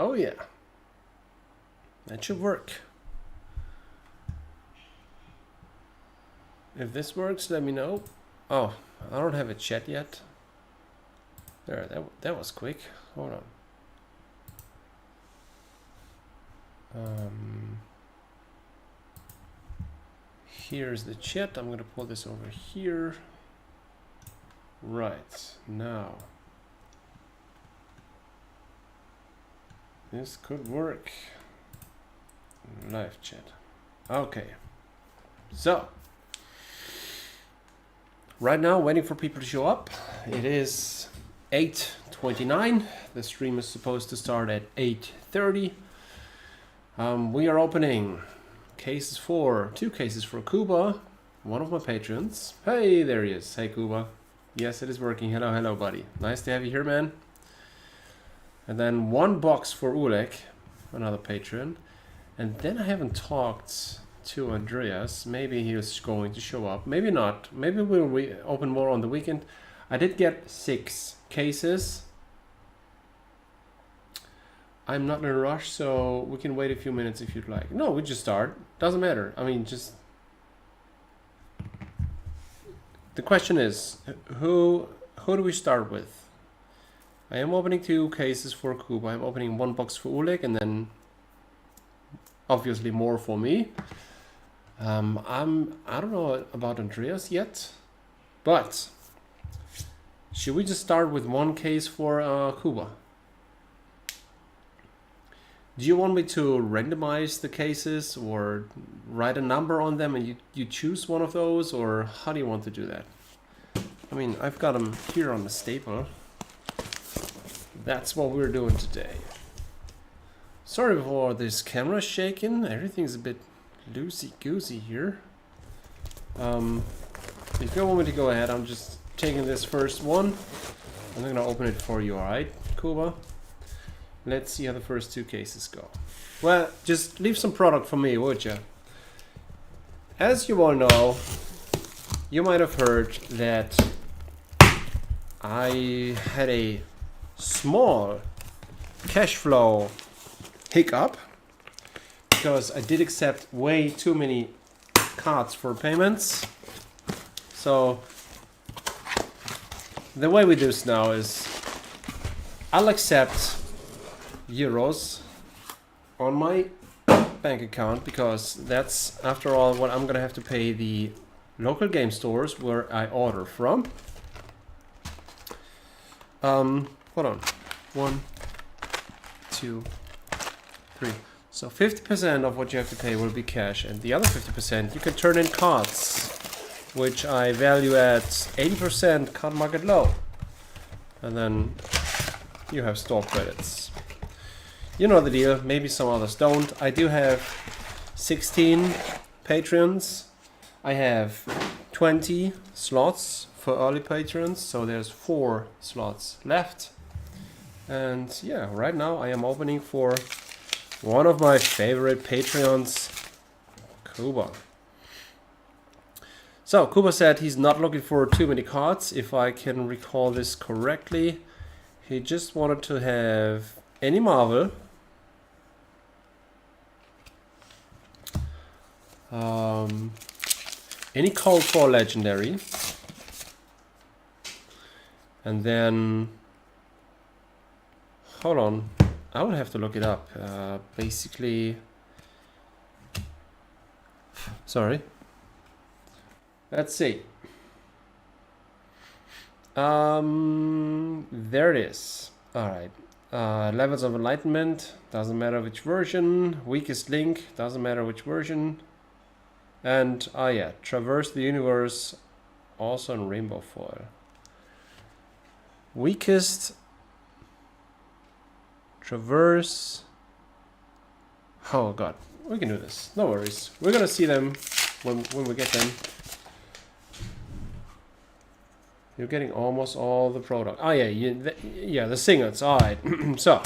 Oh yeah, that should work. If this works, let me know. Oh, I don't have a chat yet. There, that was quick. Hold on. Here's the chat. I'm gonna pull this over here. Right, now. This could work. Live chat. Okay. So. Right now, waiting for people to show up. It is 8:29. The stream is supposed to start at 8:30. We are opening two cases for Kuba, one of my patrons. Hey, there he is. Hey, Kuba. Yes, it is working. Hello, hello, buddy. Nice to have you here, man. And then one box for Oleg, another patron. And then I haven't talked to Andreas. Maybe he is going to show up. Maybe not. Maybe we'll open more on the weekend. I did get 6 cases. I'm not in a rush, so we can wait a few minutes if you'd like. No, we just start. Doesn't matter. I mean, just... The question is, who do we start with? I am opening 2 cases for Kuba. I'm opening 1 box for Oleg, and then obviously more for me. I don't know about Andreas yet, but should we just start with 1 case for Kuba? Do you want me to randomize the cases or write a number on them and you choose one of those, or how do you want to do that? I mean, I've got them here on the staple. That's what we're doing today. Sorry for this camera shaking. Everything's a bit loosey-goosey here. If you want me to go ahead, I'm just taking this first one. I'm gonna open it for you, alright, Kuba? Let's see how the first 2 cases go. Well, just leave some product for me, would you? As you all know, you might have heard that I had a small cash flow hiccup because I did accept way too many cards for payments. So the way we do this now is I'll accept euros on my bank account because that's, after all, what I'm gonna have to pay the local game stores where I order from. Hold on. 1, 2, 3. So 50% of what you have to pay will be cash, and the other 50% you can turn in cards, which I value at 80% card market low. And then you have store credits. You know the deal, maybe some others don't. I do have 16 patrons. I have 20 slots for early patrons, so there's 4 slots left. And yeah, right now I am opening for one of my favorite Patreons, Kuba. So Kuba said he's not looking for too many cards, if I can recall this correctly. He just wanted to have any Marvel, any Cold 4 Legendary, and then, hold on, I would have to look it up. Basically, sorry. Let's see. There it is. All right. Levels of Enlightenment, doesn't matter which version. Weakest Link, doesn't matter which version. And, yeah, Traverse the Universe, also in Rainbow Foil. Weakest, Traverse. Oh god, we can do this. No worries. We're gonna see them when we get them. You're getting almost all the product. Oh yeah, the singles. All right. So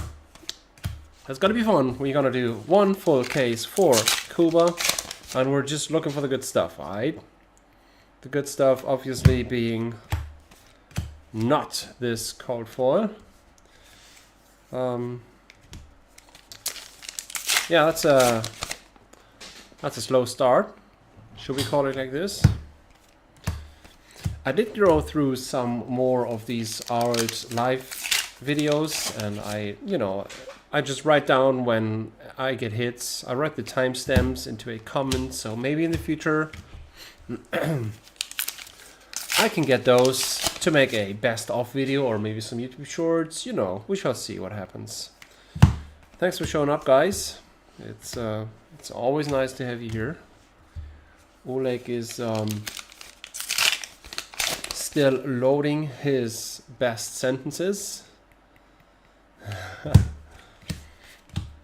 that's gonna be fun. We're gonna do 1 full case for Kuba, and we're just looking for the good stuff. All right. The good stuff, obviously, being not this cold foil. Yeah, that's a slow start. Should we call it like this? I did go through some more of these Art live videos, and I just write down when I get hits. I write the timestamps into a comment, so maybe in the future I can get those to make a best of video or maybe some YouTube shorts. We shall see what happens. Thanks for showing up, guys. It's always nice to have you here. Oleg is still loading his best sentences.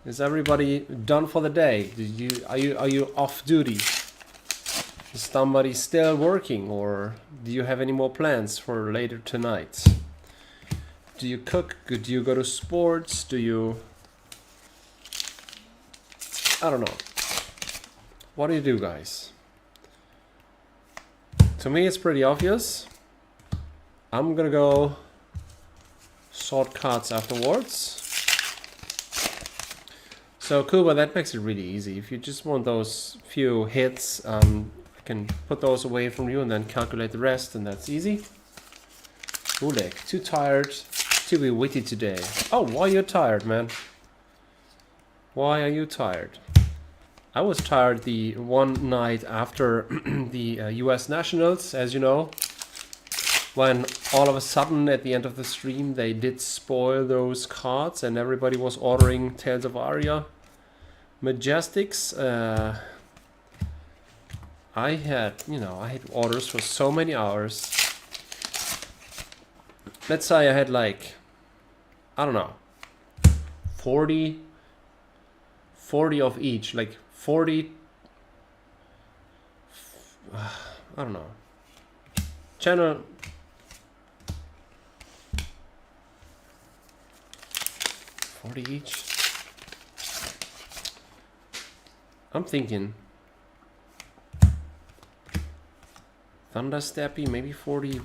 Is everybody done for the day? Are you off duty? Is somebody still working, or do you have any more plans for later tonight? Do you cook? Do you go to sports? Do you... I don't know. What do you do, guys? To me, it's pretty obvious. I'm gonna go sort cards afterwards. So Kuba, that makes it really easy. If you just want those few hits, I can put those away from you and then calculate the rest, and that's easy. Oleg, too tired to be witty today. Oh, why are you tired, man? Why are you tired? I was tired the one night after the US Nationals, as you know, when all of a sudden at the end of the stream they did spoil those cards and everybody was ordering Tales of Aria Majestics. I had orders for so many hours. Let's say I had like, I don't know, 40 of each, like 40, I don't know, channel, each. I'm thinking Thunder Steppy, maybe 40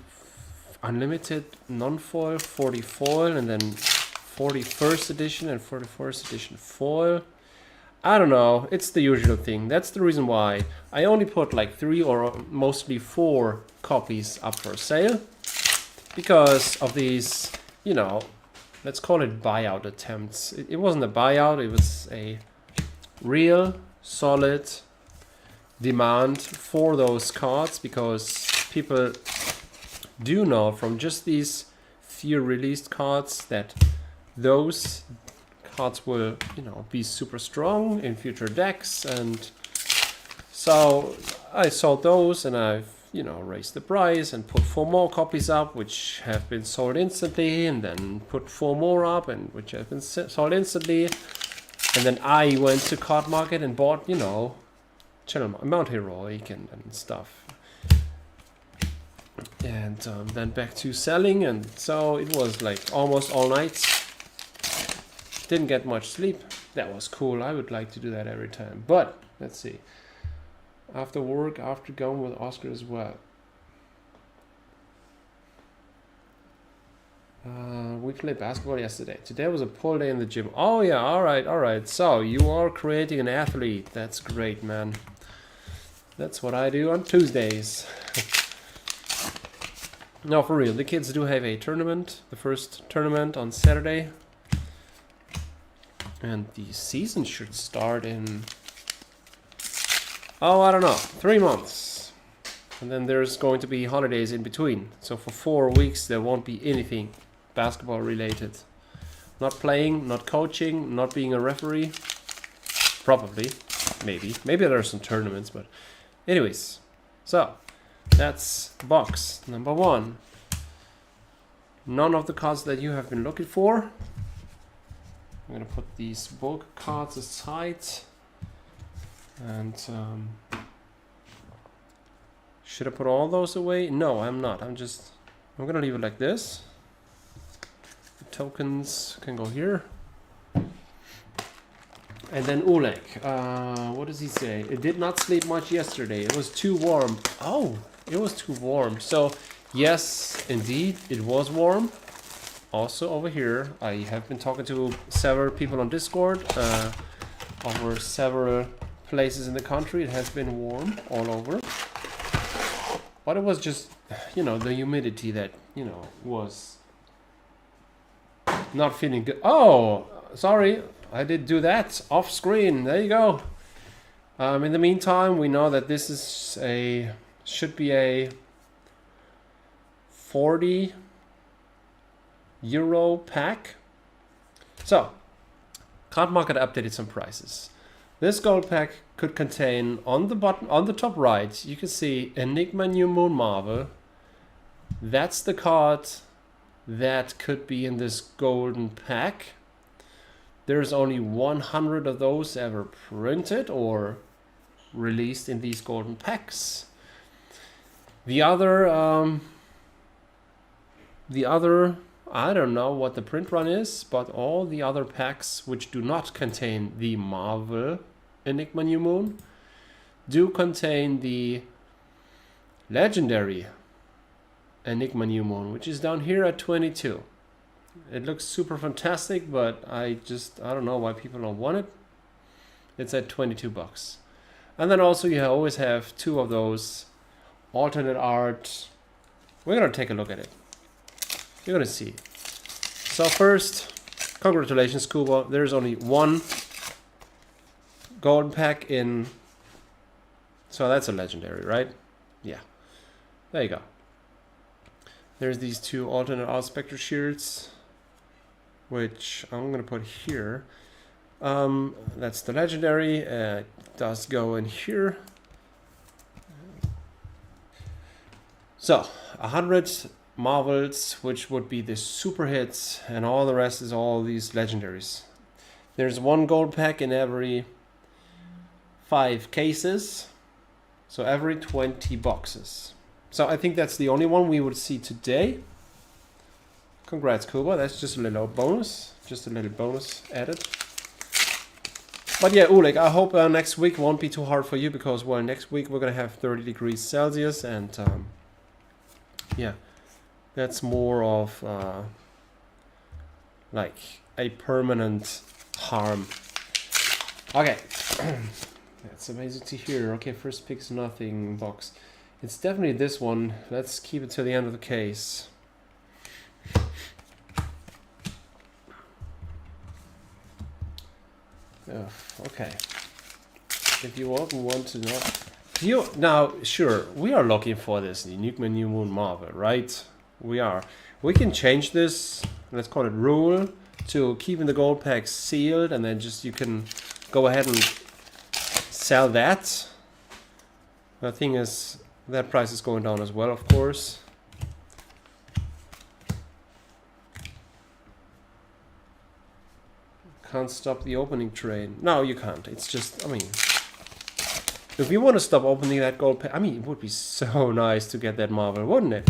unlimited non-foil, 40 foil, and then 40 first edition and 41st edition foil. I don't know, it's the usual thing. That's the reason why I only put like 3 or mostly 4 copies up for sale, because of these, let's call it buyout attempts. It wasn't a buyout, it was a real solid demand for those cards, because people do know from just these few released cards that those cards will, be super strong in future decks. And so I sold those, and I've raised the price and put 4 more copies up, which have been sold instantly, and then put 4 more up, and which have been sold instantly. And then I went to Card Market and bought, Channel Mount Heroic and stuff. And then back to selling, and so it was like almost all night. Didn't get much sleep. That was cool. I would like to do that every time. But let's see. After work, after going with Oscar as well. We played basketball yesterday. Today was a pull day in the gym. Oh yeah, all right. So you are creating an athlete. That's great, man. That's what I do on Tuesdays. No, for real, the kids do have a tournament. The first tournament on Saturday. And the season should start in, I don't know, 3 months. And then there's going to be holidays in between. So for 4 weeks there won't be anything basketball related. Not playing, not coaching, not being a referee. Probably. Maybe there are some tournaments, but anyways. So that's box number 1. None of the cards that you have been looking for. I'm gonna put these bulk cards aside, and should I put all those away? No, I'm not. I'm gonna leave it like this. The tokens can go here. And then Oleg, what does he say? It did not sleep much yesterday. It was too warm. Oh, it was too warm. So yes, indeed, it was warm. Also over here, I have been talking to several people on Discord. over several places in the country. It has been warm all over. But it was just, you know, the humidity that, you know, was not feeling good. Oh, sorry, I did do that off screen. There you go. In the meantime, we know that this is should be a 40 euro pack. So, Card Market updated some prices. This gold pack could contain on the top right, you can see Enigma New Moon Marvel. That's the card that could be in this golden pack. There's only 100 of those ever printed or released in these golden packs. The other, I don't know what the print run is, but all the other packs which do not contain the Marvel Enigma New Moon do contain the legendary Enigma New Moon, which is down here at 22. It looks super fantastic, but I don't know why people don't want it. It's at 22 bucks. And then also you always have two of those alternate art. We're gonna take a look at it. You're gonna see. So first, congratulations, Kuba. There's only one golden pack in. So that's a legendary, right? Yeah. There you go. There's these two alternate art Spectre shields, which I'm gonna put here. That's the legendary. It does go in here. So 100 Marvels, which would be the super hits, and all the rest is all these legendaries. There's one gold pack in every 5 cases, so every 20 boxes. So I think that's the only one we would see today. Congrats, Kuba. That's just a little bonus. Just a little bonus added. But yeah, Oleg, I hope next week won't be too hard for you, because, well, next week we're going to have 30 degrees Celsius, and yeah, that's more of like a permanent harm. Okay, that's amazing to hear. Okay, first pick's nothing box. It's definitely this one. Let's keep it to the end of the case. Oh, okay. If you want to know, now sure, we are looking for this Enigma New Moon Marvel, right? We are. We can change this. Let's call it rule to keeping the gold packs sealed, and then just you can go ahead and sell that. The thing is, that price is going down as well, of course. Can't stop the opening train. No, you can't. It's just, I mean, if you want to stop opening that gold pack, I mean, it would be so nice to get that Marvel, wouldn't it?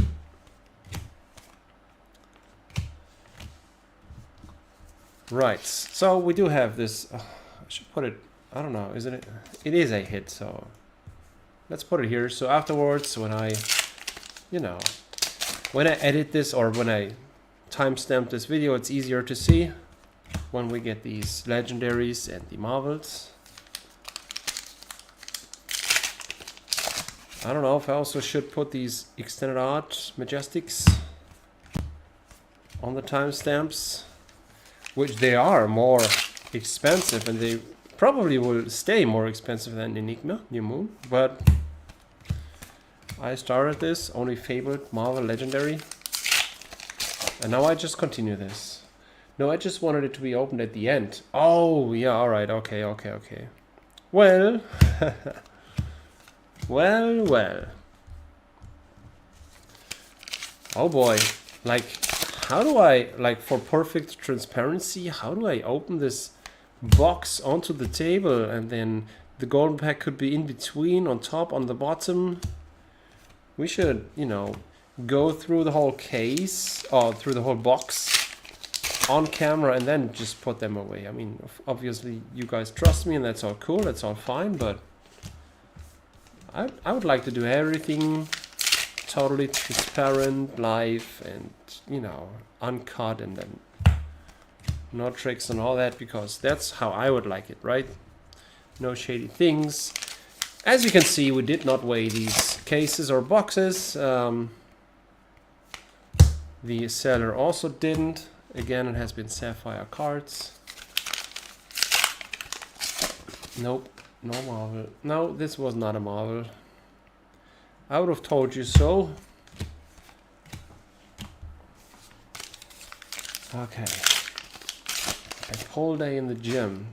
Right, so we do have this. I should put it, I don't know, isn't it? It is a hit, so let's put it here. So afterwards, when I, you know, when I edit this or when I timestamp this video, it's easier to see when we get these legendaries and the Marvels. I don't know if I also should put these extended art Majestics on the timestamps, which they are more expensive, and they probably will stay more expensive than Enigma New Moon, but I started this only fabled Marvel Legendary, and now I just continue this. No, I just wanted it to be opened at the end. Oh, yeah, alright, okay. Well, well. Oh boy, like, how do I, like, for perfect transparency, how do I open this box onto the table, and then the golden pack could be in between, on top, on the bottom? We should, you know, go through the whole case, or through the whole box on camera, and then just put them away. I mean, obviously you guys trust me, and that's all cool, that's all fine, but I would like to do everything totally transparent, live, and, you know, uncut, and then no tricks and all that, because that's how I would like it, right? no shady things. As you can see, we did not weigh these cases or boxes. The seller also didn't. Again, it has been sapphire cards. Nope, no Marvel. No, this was not a Marvel. I would have told you so. Okay. A whole day in the gym.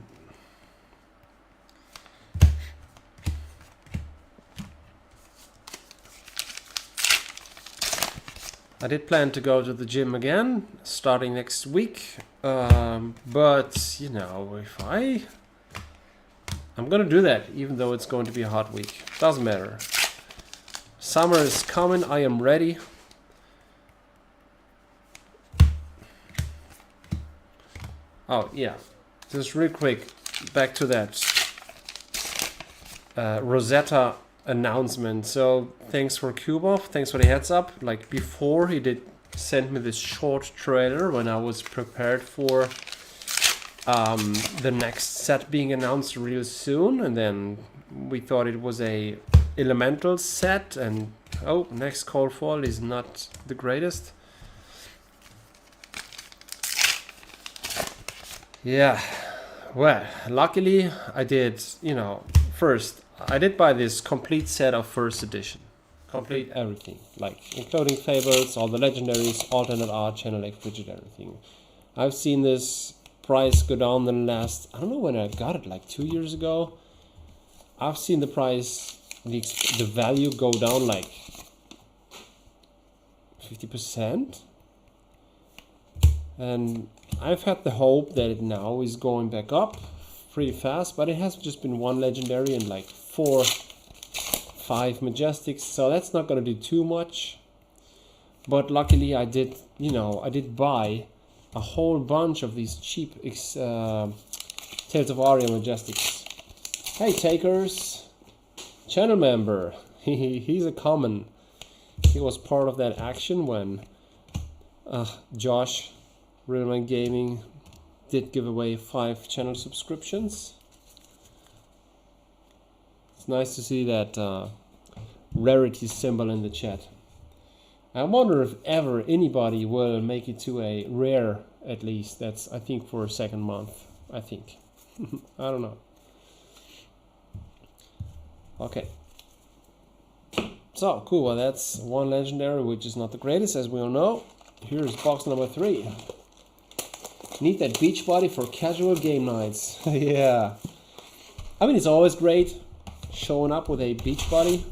I did plan to go to the gym again, starting next week. But, you know, I'm gonna do that, even though it's going to be a hot week. Doesn't matter. Summer is coming, I am ready. Oh, yeah. Just real quick, back to that Rosetta announcement. So thanks for Kubov, thanks for the heads up. Like before, he did send me this short trailer when I was prepared for the next set being announced real soon, and then we thought it was a elemental set, and oh, next call fall is not the greatest. Yeah, well, luckily I did, you know, first I did buy this complete set of first edition. Complete everything, like including favorites, all the legendaries, alternate art, channel X, widget, everything. I've seen this price go down the last, I don't know when I got it, like 2 years ago. I've seen the price, the value go down like 50%. And I've had the hope that it now is going back up pretty fast, but it has just been one legendary and like 4, 5 majestics, so that's not going to do too much. But luckily I did, you know, I did buy a whole bunch of these cheap Tales of Aria majestics. Hey takers, channel member, he's a common. He was part of that action when Josh, Realman Gaming, did give away 5 channel subscriptions. It's nice to see that rarity symbol in the chat. I wonder if ever anybody will make it to a rare, at least. That's, I think, for a second month. I think. I don't know. Okay. So, cool. Well, that's one legendary, which is not the greatest, as we all know. Here's box number 3. Need that beach body for casual game nights. Yeah. I mean, it's always great showing up with a beach body.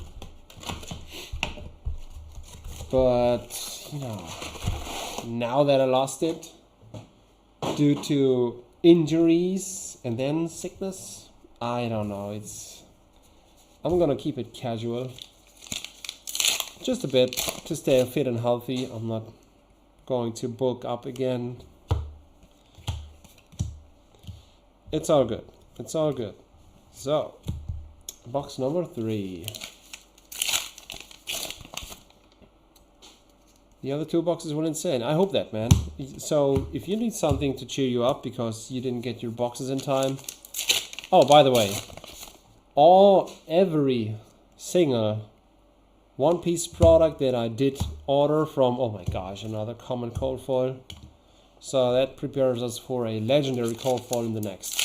But, you know, now that I lost it due to injuries and then sickness, I don't know. I'm gonna keep it casual. Just a bit to stay fit and healthy. I'm not going to bulk up again. It's all good. It's all good. So, box number 3. The other 2 boxes were insane. I hope that, man. So, if you need something to cheer you up because you didn't get your boxes in time. Oh, by the way, every single One Piece product that I did order from, oh my gosh, another common cold foil. So that prepares us for a legendary cold foil in the next.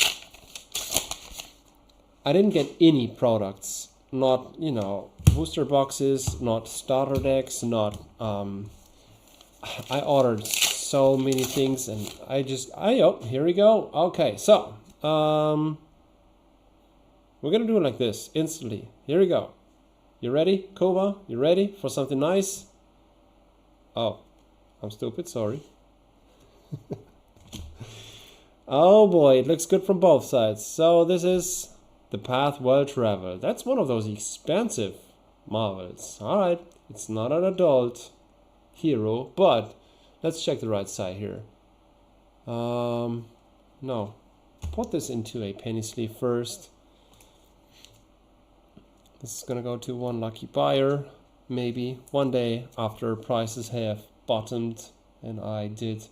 I didn't get any products, not, you know, booster boxes, not starter decks, not, I ordered so many things and oh, here we go. Okay, so, we're gonna do it like this, instantly. Here we go. You ready, Koba? You ready for something nice? Oh, I'm stupid, sorry. Oh boy, it looks good from both sides. So this is the Path Well Traveled. That's one of those expensive Marvels. Alright, it's not an adult hero, but let's check the right side here. No. Put this into a penny sleeve first. This is gonna go to one lucky buyer, maybe one day after prices have bottomed and I did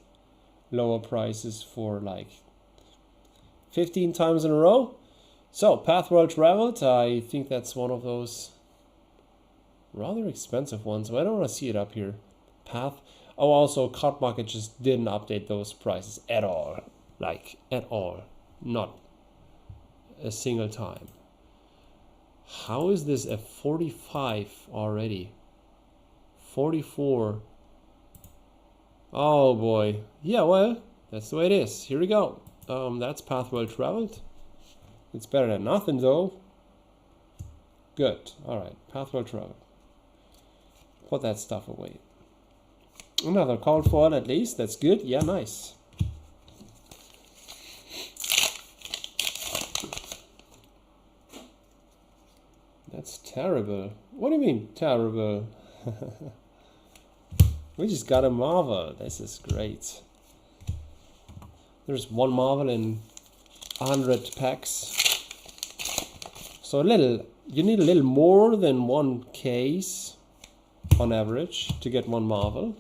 lower prices for like 15 times in a row. So, path well traveled. I think that's one of those rather expensive ones. I don't want to see it up here. Path. Oh, also, Card Market just didn't update those prices at all. Like, at all. Not a single time. How is this at 45 already? 44. Oh boy. Yeah, well, that's the way it is. Here we go. That's path well traveled. It's better than nothing though. Good. Alright, path well traveled. Put that stuff away. Another call for it at least. That's good. Yeah, nice. That's terrible. What do you mean, terrible? We just got a Marvel. This is great. There's one Marvel in 100 packs. So you need a little more than one case on average to get one Marvel.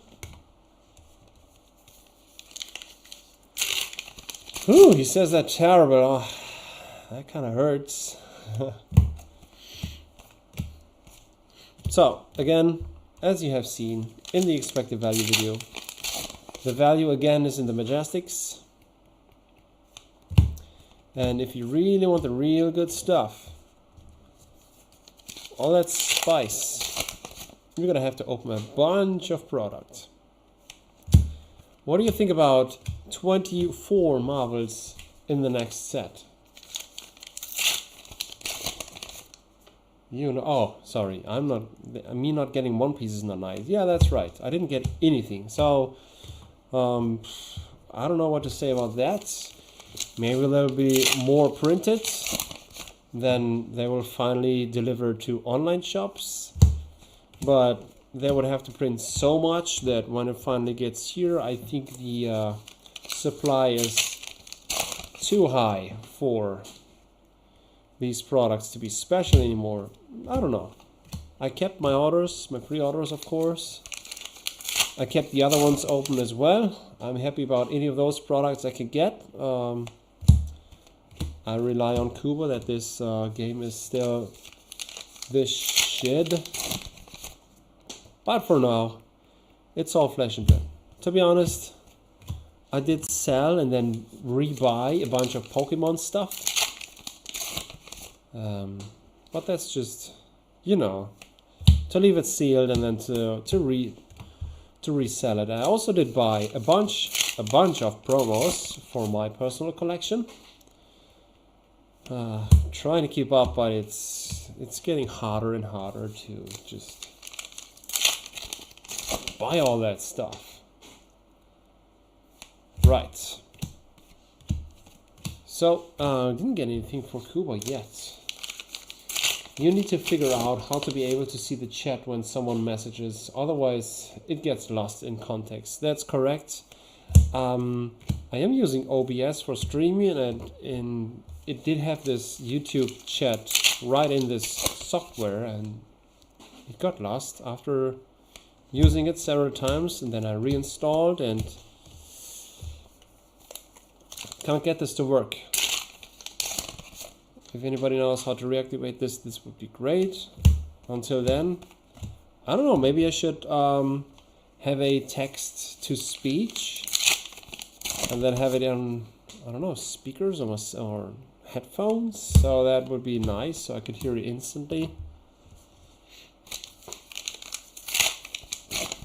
Ooh, he says that terrible. Oh, that kind of hurts. So, again, as you have seen in the expected value video, the value again is in the Majestics. And if you really want the real good stuff, all that spice, you're gonna have to open a bunch of products. What do you think about 24 Marvels in the next set? You know, oh, sorry, me not getting one piece is not nice. Yeah, that's right. I didn't get anything. So, I don't know what to say about that. Maybe there'll be more printed. Then they will finally deliver to online shops. But they would have to print so much that when it finally gets here, I think the supply is too high for these products to be special anymore. I don't know. I kept my orders, my pre-orders of course. I kept the other ones open as well. I'm happy about any of those products I can get. I rely on Kuba that this game is still this shit. But for now, it's all flesh and blood. To be honest, I did sell and then rebuy a bunch of Pokemon stuff. But that's just, you know, to leave it sealed and then to resell it. I also did buy a bunch of promos for my personal collection. Trying to keep up, but it's getting harder and harder to just buy all that stuff. Right. So, didn't get anything for Kuba yet. You need to figure out how to be able to see the chat when someone messages, otherwise it gets lost in context. That's correct. I am using OBS for streaming, and it did have this YouTube chat right in this software, and it got lost after using it several times, and then I reinstalled and can't get this to work. If anybody knows how to reactivate this, this would be great. Until then, I don't know, maybe I should have a text to speech and then have it on, I don't know, speakers or headphones. So that would be nice, so I could hear it instantly.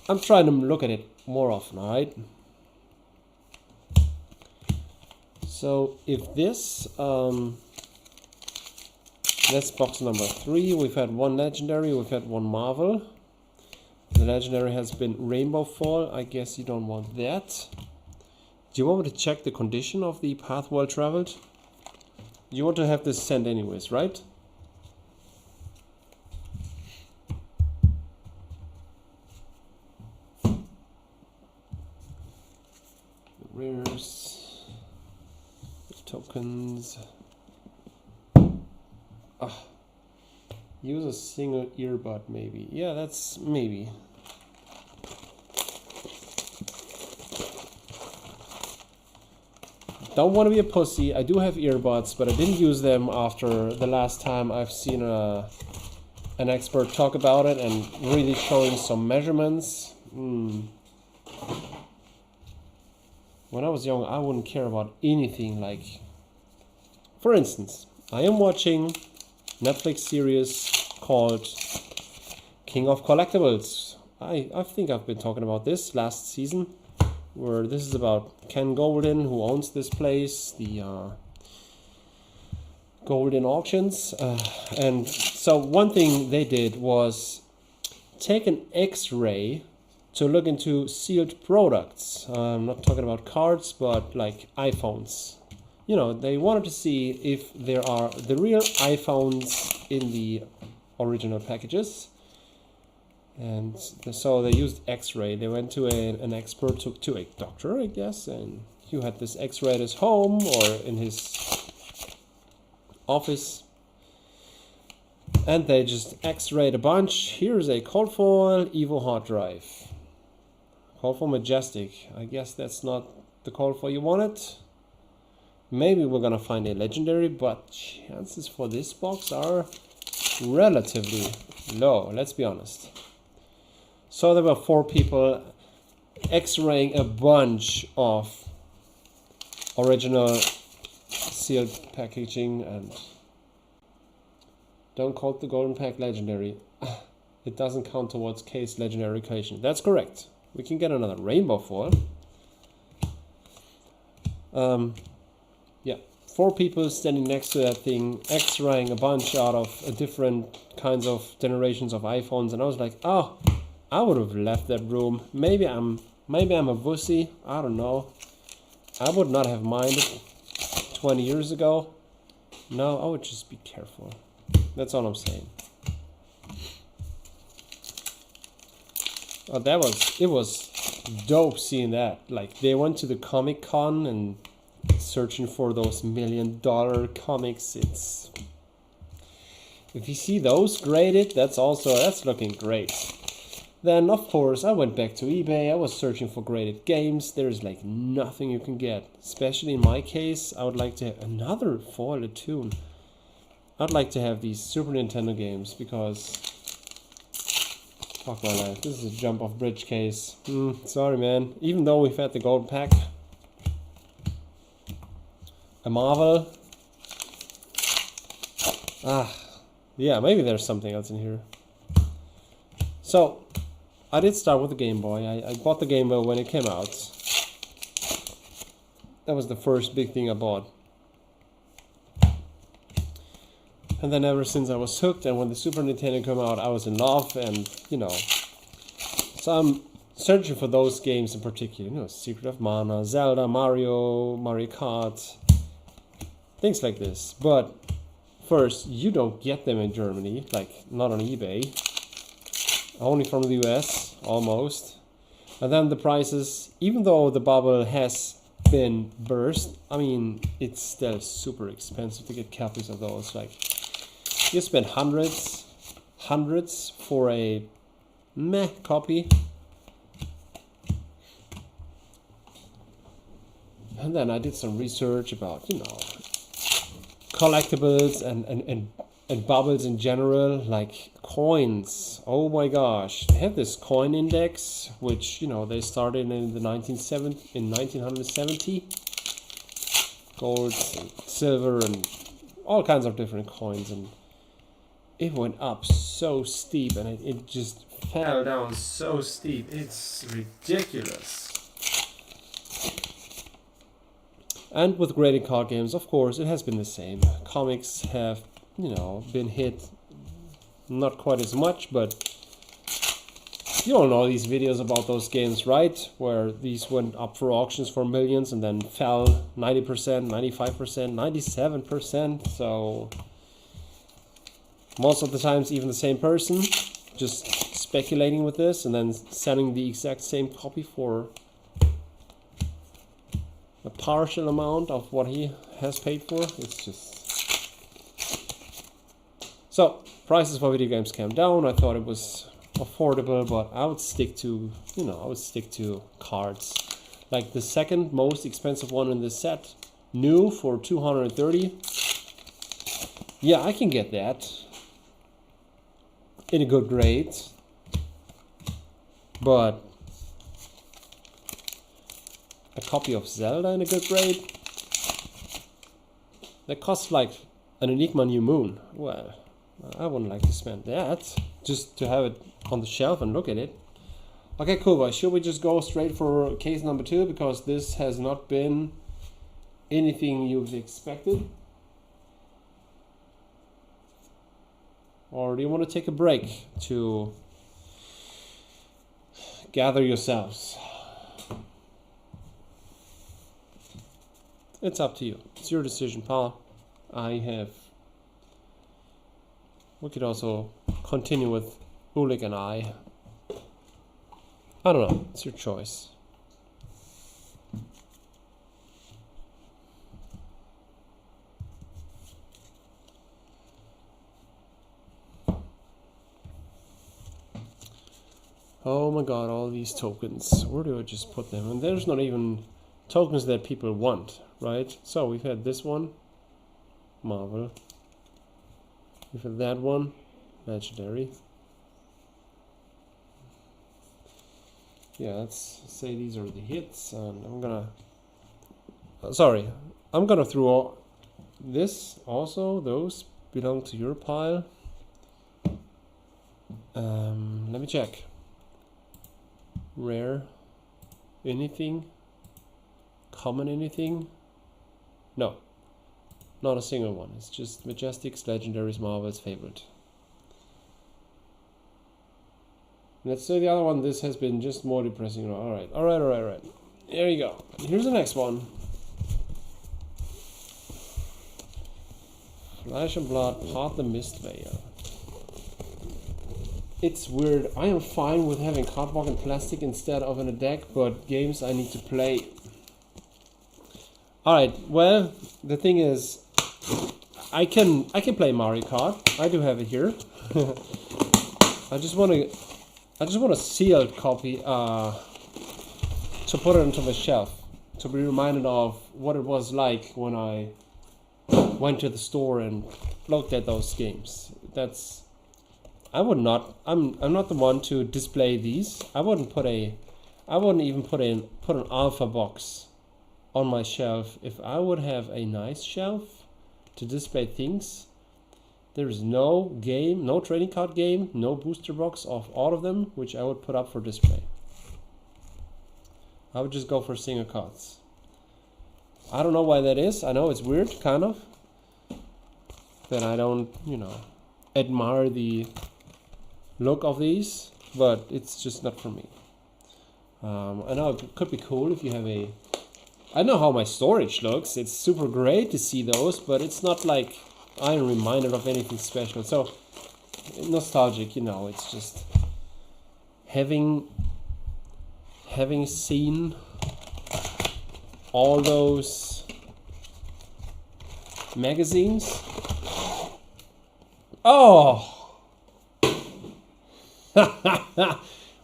I'm trying to look at it more often, alright? So if this, that's box number 3. We've had one legendary, we've had one Marvel. The legendary has been Rainbow Fall. I guess you don't want that. Do you want me to check the condition of the path well traveled? You want to have this sent anyways, right? Rares, tokens. Use a single earbud maybe. Yeah, that's maybe. don't want to be a pussy. I do have earbuds, but I didn't use them after the last time I've seen an expert talk about it and really showing some measurements. When I was young, I wouldn't care about anything. Like, for instance, I am watching Netflix series called King of Collectibles. I think I've been talking about this last season, where this is about Ken Golden, who owns this place, the Golden Auctions. And so one thing they did was take an X-ray to look into sealed products. I'm not talking about cards, but like iPhones. You know, they wanted to see if there are the real iPhones in the original packages. And so they used X-ray. They went to an expert, to a doctor, I guess, and he had this X-ray at his home or in his office. And they just X-rayed a bunch. Here's a cold foil Evo hard drive. Cold foil Majestic. I guess that's not the cold foil you wanted. Maybe we're gonna find a legendary, but chances for this box are relatively low, let's be honest. So there were 4 people X-raying a bunch of original sealed packaging, and don't quote the golden pack legendary. It doesn't count towards case legendary occasion. That's correct. We can get another rainbow foil. Yeah, 4 people standing next to that thing, X-raying a bunch out of different kinds of generations of iPhones, and I was like, oh, I would have left that room. Maybe I'm a wussy. I don't know. I would not have minded 20 years ago. No, I would just be careful. That's all I'm saying. Oh, it was dope seeing that. Like, they went to the Comic Con and searching for those $1 million comics. If you see those graded, that's looking great. Then, of course, I went back to eBay. I was searching for graded games. There's like nothing you can get. Especially in my case, I would like to have another foil tune. I'd like to have these Super Nintendo games because, fuck my life, this is a jump off bridge case. Sorry, man. Even though we've had the golden pack, a Marvel. Yeah, maybe there's something else in here. So, I did start with the Game Boy. I bought the Game Boy when it came out. That was the first big thing I bought. And then ever since I was hooked, and when the Super Nintendo came out, I was in love, and, you know. So I'm searching for those games in particular. You know, Secret of Mana, Zelda, Mario Kart, things like this. But first, you don't get them in Germany, like, not on eBay. Only from the US, almost. And then the prices, even though the bubble has been burst, I mean, it's still super expensive to get copies of those. Like, you spend hundreds for a meh copy. And then I did some research about, you know, collectibles and bubbles in general, like coins. Oh my gosh, they have this coin index, which, you know, they started in the 1970. Gold, and silver, and all kinds of different coins, and it went up so steep, and it just fell down so steep. It's ridiculous. And with graded card games, of course, it has been the same. Comics have, you know, been hit not quite as much, but you all know these videos about those games, right? Where these went up for auctions for millions and then fell 90%, 95%, 97%. So most of the times even the same person just speculating with this and then selling the exact same copy for a partial amount of what he has paid for. It's just... So, prices for video games came down. I thought it was affordable, but I would stick to, you know, cards. Like the second most expensive one in this set New for 230. Yeah, I can get that in a good grade, but a copy of Zelda in a good grade that costs like an Enigma New Moon. Well, I wouldn't like to spend that just to have it on the shelf and look at it. Okay, cool, but should we just go straight for case number 2, because this has not been anything you've expected? Or do you want to take a break to gather yourselves? It's up to you. It's your decision, pal. We could also continue with Ulik and I don't know. It's your choice. Oh my god, all these tokens. Where do I just put them? And there's not even tokens that people want, right? So we've had this one, Marvel. We've had that one, Legendary. Yeah, let's say these are the hits, and I'm gonna throw this also. Those belong to your pile. Let me check. Rare, anything, common, anything? No, not a single one. It's just Majestics, Legendaries, Marvels, Favorite. Let's say the other one, this has been just more depressing. Alright. There you go. Here's the next one. Flesh and Blood, Part the MISTVEIL. It's weird. I am fine with having cardboard and plastic instead of in a deck, but games I need to play. Alright, well, the thing is, I can play Mario Kart. I do have it here. I just want a sealed copy to put it onto the shelf, to be reminded of what it was like when I went to the store and looked at those games. I'm not the one to display these. I wouldn't even put an alpha box on my shelf. If I would have a nice shelf to display things, there is no game, no trading card game, no booster box of all of them which I would put up for display. I would just go for single cards. I don't know why that is. I know it's weird, kind of, that I don't, admire the look of these, but it's just not for me. I know it could be cool if you have I know how my storage looks. It's super great to see those, but it's not like I'm reminded of anything special. So nostalgic, it's just having seen all those magazines. Oh.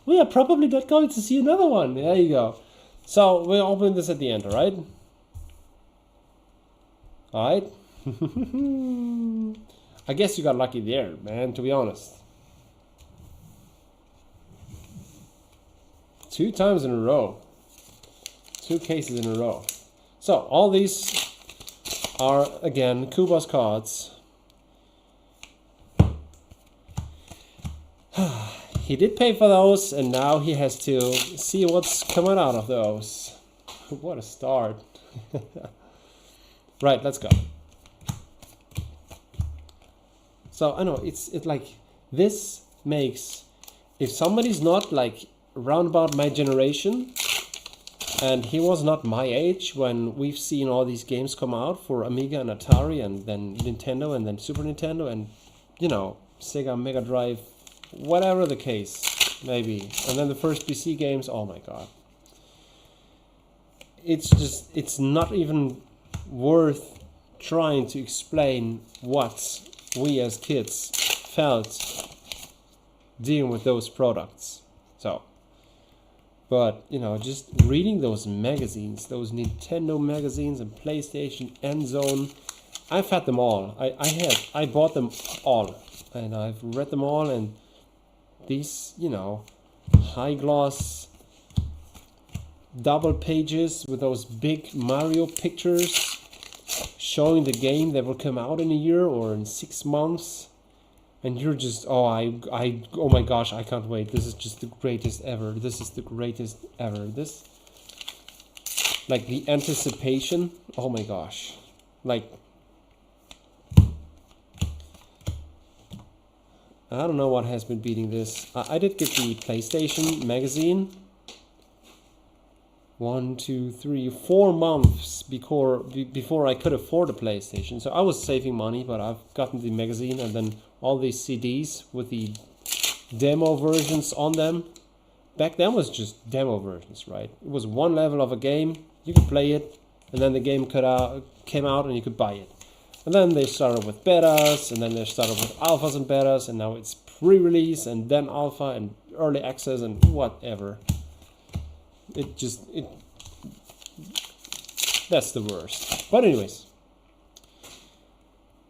We are probably not going to see another one. There you go. So we'll open this at the end, alright? Alright? I guess you got lucky there, man, to be honest. 2 times in a row. 2 cases in a row. So all these are, again, Kuba's cards. He did pay for those, and now he has to see what's coming out of those. What a start. Right, let's go. So I know it's like this makes, if somebody's not like round about my generation, and he was not my age when we've seen all these games come out for Amiga and Atari, and then Nintendo, and then Super Nintendo, and Sega Mega Drive, whatever the case maybe, and then the first PC games. Oh my god, it's not even worth trying to explain what we as kids felt dealing with those products. So, But, you know, just reading those magazines, those Nintendo magazines and PlayStation, Endzone, I've had them all. I bought them all. And I've read them all, and these, you know, high gloss double pages with those big Mario pictures showing the game that will come out in a year or in 6 months. And you're just, oh my gosh, I can't wait. This is just the greatest ever. This is the greatest ever. This, like the anticipation, oh my gosh. Like, I don't know what has been beating this. I did get the PlayStation magazine 1, 2, 3, 4 months before I could afford a PlayStation. So I was saving money, but I've gotten the magazine and then all these CDs with the demo versions on them. Back then was just demo versions, right? It was one level of a game, you could play it, and then the game came out and you could buy it. And then they started with betas, and then they started with alphas and betas, and now it's pre-release and then alpha and early access and whatever. That's the worst. But anyways,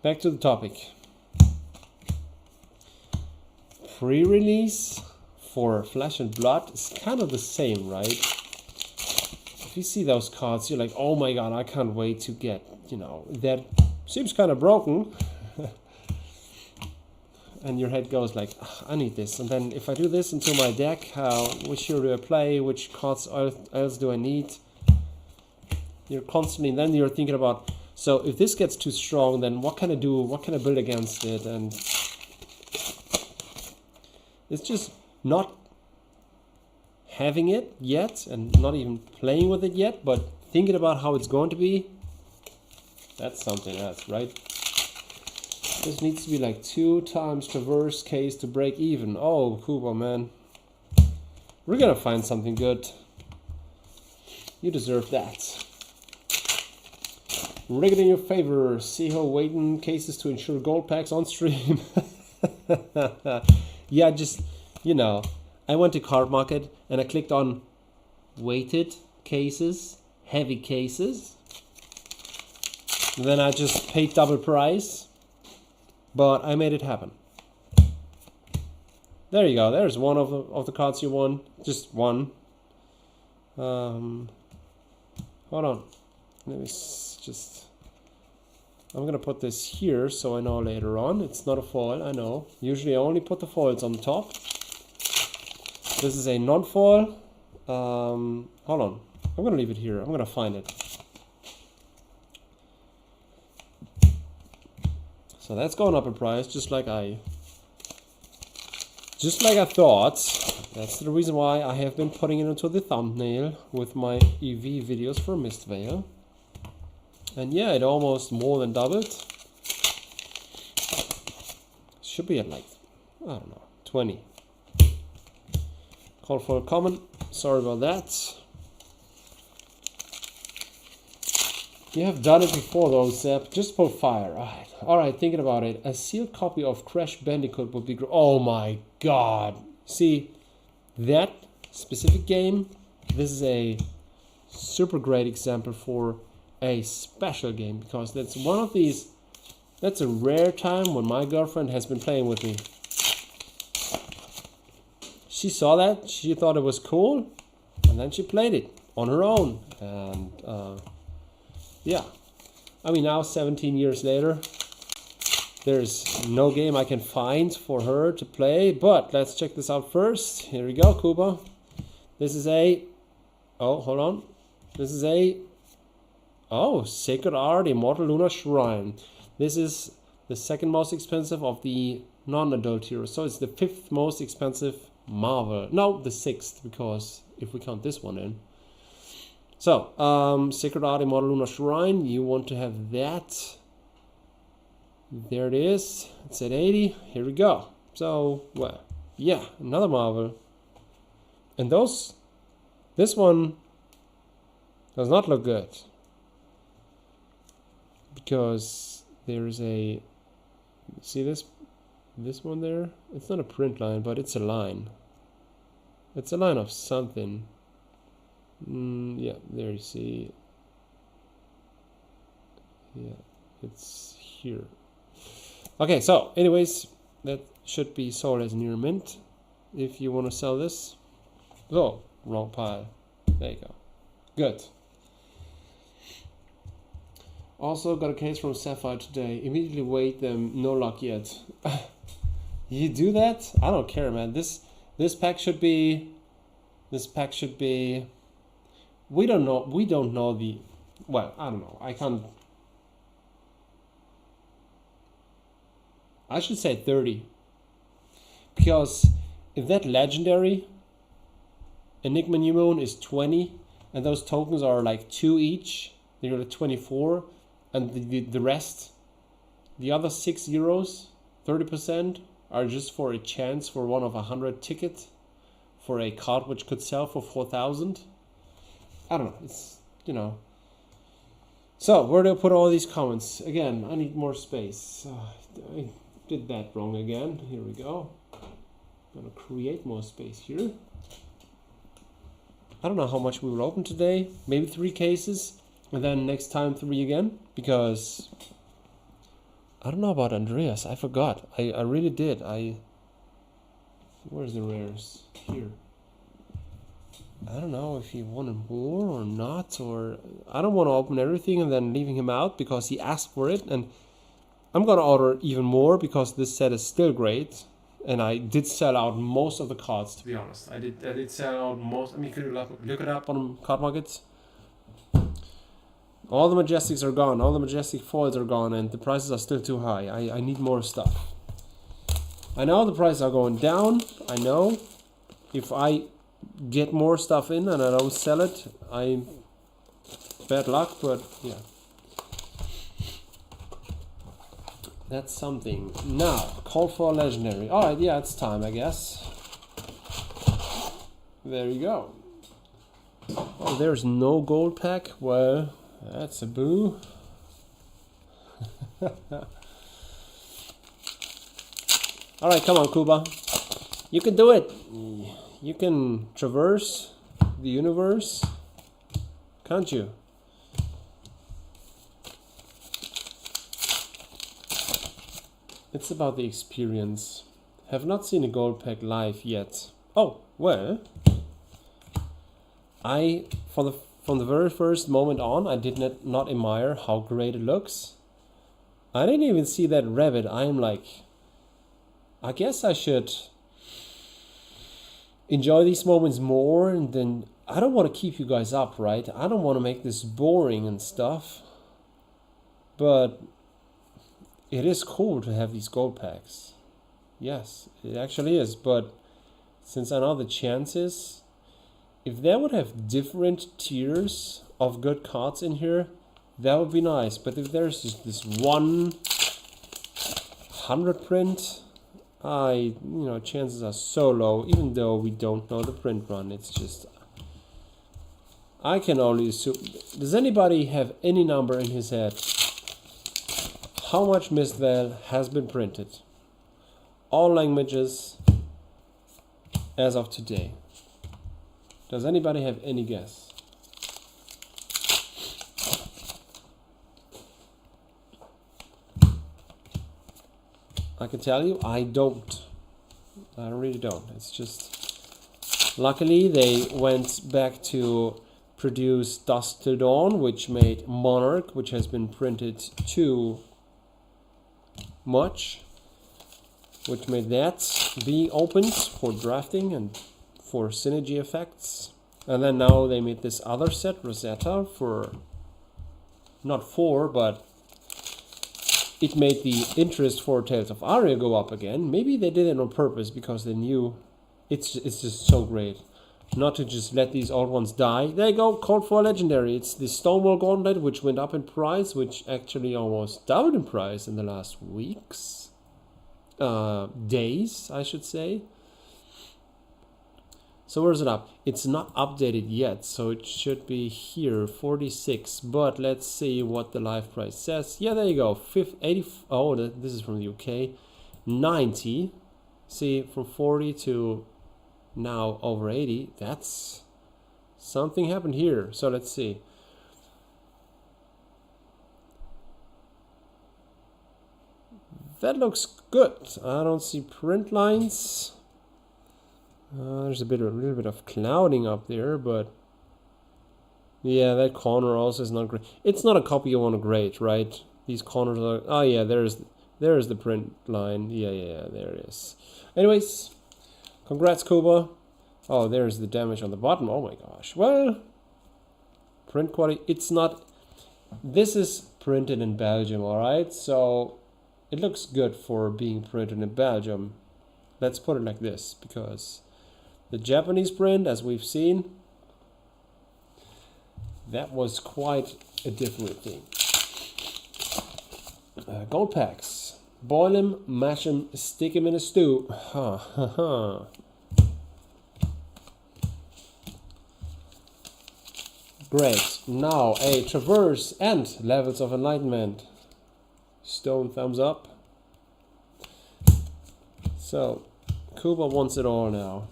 back to the topic. Pre-release for Flesh and Blood is kind of the same, right? If you see those cards, you're like, oh my god, I can't wait to get, you know, that seems kind of broken. And your head goes like, I need this. And then if I do this into my deck, which hero do I play? Which cards else do I need? You're constantly, and then you're thinking about, so if this gets too strong, then what can I do? What can I build against it? And it's just not having it yet and not even playing with it yet, but thinking about how it's going to be. That's something else, right? This needs to be like 2 times traverse case to break even. Oh, Kuba, man. We're gonna find something good. You deserve that. Rig it in your favor. Seho waiting cases to ensure gold packs on stream. Yeah, just, you know, I went to Card Market and I clicked on weighted cases, heavy cases. And then I just paid double price. But I made it happen. There you go. There's one of the cards you won. Just one. Hold on. Let me just... I'm going to put this here so I know later on. It's not a foil, I know. Usually I only put the foils on the top. This is a non-foil. Hold on. I'm going to leave it here. I'm going to find it. So that's going up in price, just like I thought. That's the reason why I have been putting it into the thumbnail with my EV videos for MISTVEIL. And yeah, it almost more than doubled. Should be at like, I don't know, 20. Call for a comment. Sorry about that. You have done it before though, Zep. Just for fire. Alright, thinking about it. A sealed copy of Crash Bandicoot would be great. Oh my god. See, that specific game, this is a super great example for a special game, because that's one of these, that's a rare time when my girlfriend has been playing with me. She saw that, she thought it was cool, and then she played it on her own. And yeah, I mean, now 17 years later, there's no game I can find for her to play, but let's check this out first. Here we go, Kuba. This is a, oh, hold on. This is a, oh, Sacred Art, Immortal Lunar Shrine. This is the second most expensive of the non-adult heroes. So it's the 5th most expensive Marvel. No, the 6th, because if we count this one in. So, Sacred Art, Immortal Lunar Shrine, you want to have that. There it is. It's at 80. Here we go. So, well, yeah, another Marvel. And this one does not look good. Because there's a, see this one there? It's not a print line, but it's a line. It's a line of something. Yeah, there you see. Yeah, it's here. Okay, so anyways, that should be sold as near mint if you want to sell this. Oh, wrong pile. There you go. Good. Also got a case from Sapphire today. Immediately wait them. No luck yet. You do that? I don't care, man. This pack should be. This pack should be. We don't know. We don't know the. Well, I don't know. I can't. I should say 30. Because if that legendary Enigma New Moon is 20, and those tokens are like 2 each, they're like 24, and the rest, the other 6 euros, 30%, are just for a chance for one of 100 ticket for a card which could sell for 4,000. I don't know. It's, you know. So, where do I put all these comments? Again, I need more space. I did that wrong again. Here we go. I'm gonna create more space here. I don't know how much we will open today. Maybe 3 cases. And then next time 3 again. Because I don't know about Andreas. I forgot. I really did. Where's the rares? Here. I don't know if he wanted more or not. Or I don't want to open everything and then leaving him out because he asked for it. And I'm going to order even more because this set is still great. And I did sell out most of the cards, to be honest. I did sell out most. I mean, you could look it up on card markets. All the Majestics are gone. All the Majestic foils are gone. And the prices are still too high. I need more stuff. I know the prices are going down. I know. If I get more stuff in and I don't sell it, I'm bad luck. But yeah. That's something. Now, call for a legendary. Alright, yeah, it's time, I guess. There you go. Oh, there's no gold pack? Well, that's a boo. Alright, come on, Kuba. You can do it. You can traverse the universe. Can't you? It's about the experience. Have not seen a gold pack live yet. Oh, well. From the very first moment on, I did not admire how great it looks. I didn't even see that rabbit. I am like, I guess I should enjoy these moments more, and then I don't want to keep you guys up, right? I don't want to make this boring and stuff. But it is cool to have these gold packs. Yes, it actually is. But since I know the chances, if they would have different tiers of good cards in here, that would be nice. But if there's just this 100 print, chances are so low. Even though we don't know the print run, it's just, I can only assume. Does anybody have any number in his head? How much MISTVEIL has been printed? All languages as of today. Does anybody have any guess? I can tell you, I don't. I really don't. It's just, luckily they went back to produce Dusk Till Dawn, which made Monarch, which has been printed too much, which made that be opened for drafting and for synergy effects. And then now they made this other set, Rosetta, for not 4, but it made the interest for Tales of Aria go up again. Maybe they did it on purpose because they knew it's just so great not to just let these old ones die. There you go, called for a legendary. It's the Stonewall Gauntlet, which went up in price, which actually almost doubled in price in the last weeks. Days, I should say. So where's it up? It's not updated yet, so it should be here, 46. But let's see what the live price says. Yeah, there you go, 80. Oh, this is from the UK. 90. See, from 40 to now over 80. That's Something happened here. So let's see. That looks good. I don't see print lines. There's a little bit of clouding up there, but yeah, that corner also is not great. It's not a copy you want to grade, right? These corners are. Oh yeah, there's the print line. Yeah, there it is. Anyways, congrats, Kuba. Oh, there's the damage on the bottom. Oh my gosh. Well, print quality. It's not. This is printed in Belgium, all right. So it looks good for being printed in Belgium. Let's put it like this, because the Japanese print, as we've seen, that was quite a different thing. Gold packs. Boil them, mash them, stick them in a stew. Ha ha ha. Great. Now a traverse and levels of enlightenment. Stone thumbs up. So, Kuba wants it all now.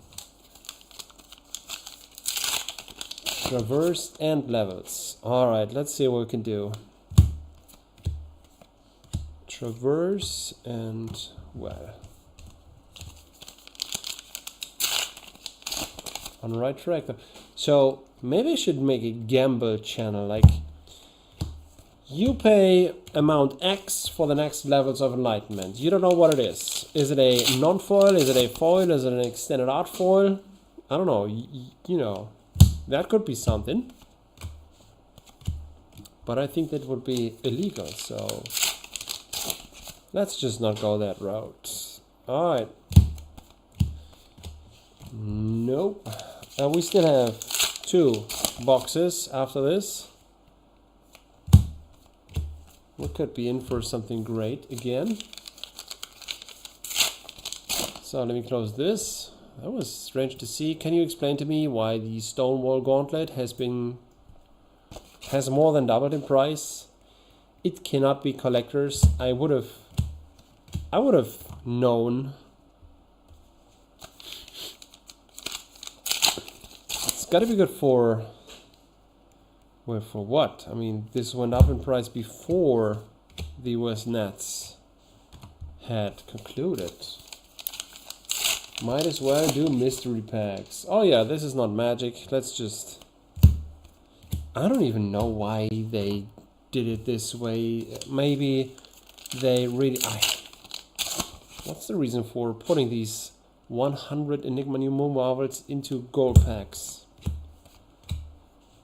Traverse and levels. Alright, let's see what we can do. Traverse and, well, on the right track. So, maybe I should make a gamble channel. Like, you pay amount X for the next levels of enlightenment. You don't know what it is. Is it a non-foil? Is it a foil? Is it an extended art foil? I don't know. You know, that could be something. But I think that would be illegal, so let's just not go that route. Alright. Nope. We still have 2 boxes after this. We could be in for something great again. So let me close this. That was strange to see. Can you explain to me why the Stonewall Gauntlet has more than doubled in price? It cannot be collectors. I would have known. It's got to be good for. Well, for what? I mean, this went up in price before the US Nets had concluded. Might as well do mystery packs. Oh yeah, this is not magic. Let's just. I don't even know why they did it this way. Maybe they really. What's the reason for putting these 100 Enigma New Moon Marvels into gold packs?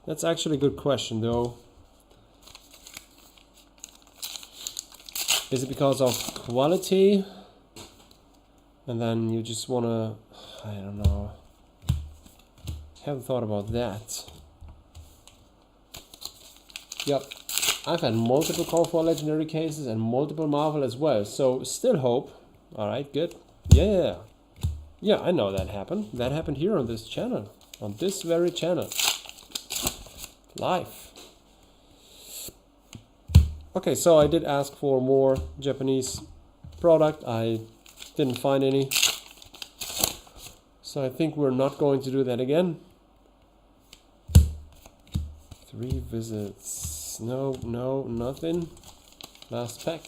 That's actually a good question, though. Is it because of quality? And then you just want to... I don't know. Haven't thought about that. Yep. I've had multiple Call for Legendary cases and multiple Marvel as well. So, still hope. Alright, good. Yeah. Yeah, I know that happened. That happened here on this channel. On this very channel. Live. Okay, so I did ask for more Japanese product. I didn't find any. So I think we're not going to do that again. 3 visits. No, nothing. Last pack.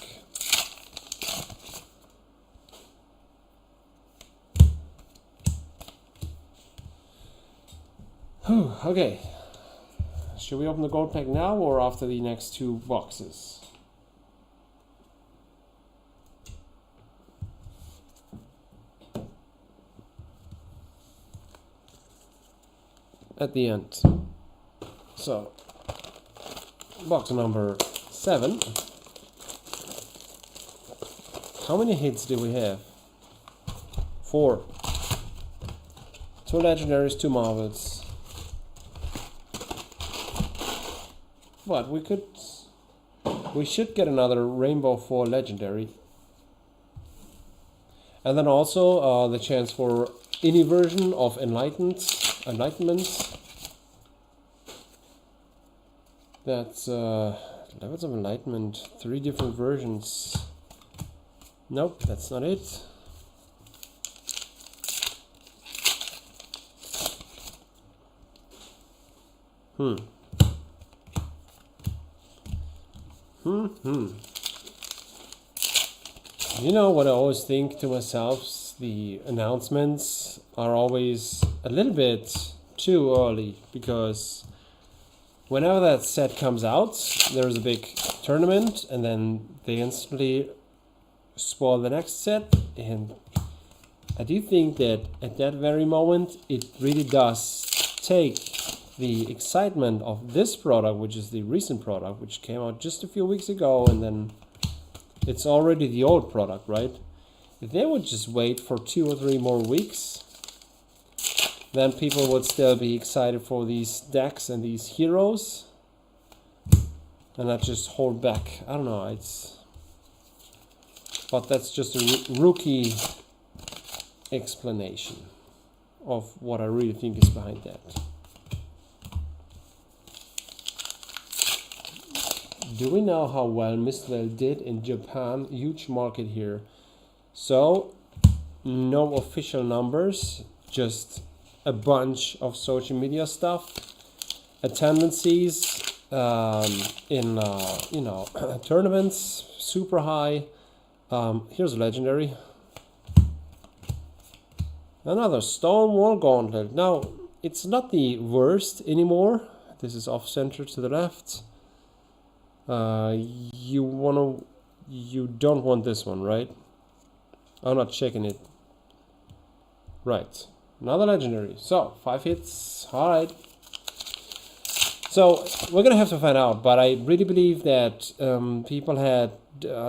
Whew, okay. Should we open the gold pack now or after the next 2 boxes? At the end. So, box number 7. How many hits do we have? 4. 2 legendaries, 2 marvels. But we should get another Rainbow 4 legendary. And then also the chance for any version of enlightenment. That's levels of enlightenment, 3 different versions. Nope, that's not it. Hmm. You know what I always think to myself? The announcements are always a little bit too early, because whenever that set comes out, there's a big tournament, and then they instantly spoil the next set. And I do think that at that very moment, it really does take the excitement of this product, which is the recent product, which came out just a few weeks ago, and then it's already the old product, right? If they would just wait for 2 or 3 more weeks, then people would still be excited for these decks and these heroes, and not just hold back. I don't know, but that's just a rookie explanation of what I really think is behind that. Do we know how well MISTVEIL did in Japan? Huge market here. So, no official numbers, just a bunch of social media stuff. Attendances in tournaments, super high. Here's a legendary. Another Stonewall Gauntlet. Now, it's not the worst anymore. This is off center to the left. You don't want this one, right? I'm not checking it. Right, another legendary. So 5 hits. All right. So we're gonna have to find out, but I really believe that people had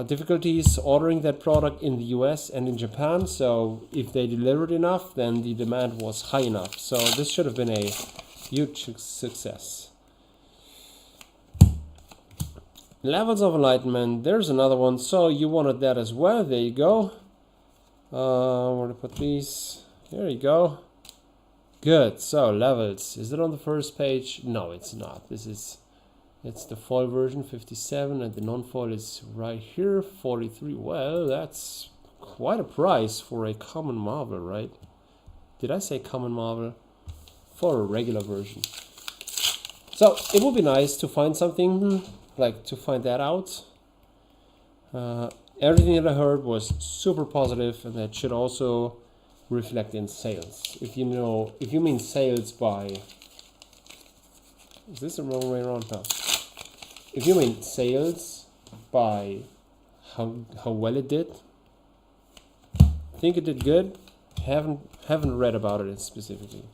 difficulties ordering that product in the US and in Japan. So if they delivered enough, then the demand was high enough. So this should have been a huge success. Levels of Enlightenment, there's another one. So you wanted that as well. There you go. Where to put these? There you go. Good. So levels. Is it on the first page? No, it's not. It's the foil version, 57, and the non-foil is right here, 43. Well, that's quite a price for a common marvel, right? Did I say common marvel? For a regular version. So it would be nice to find something, like to find that out. Everything that I heard was super positive, and that should also reflect in sales. If you mean sales by, is this the wrong way around now? If you mean sales by how well it did, think it did good. Haven't read about it specifically.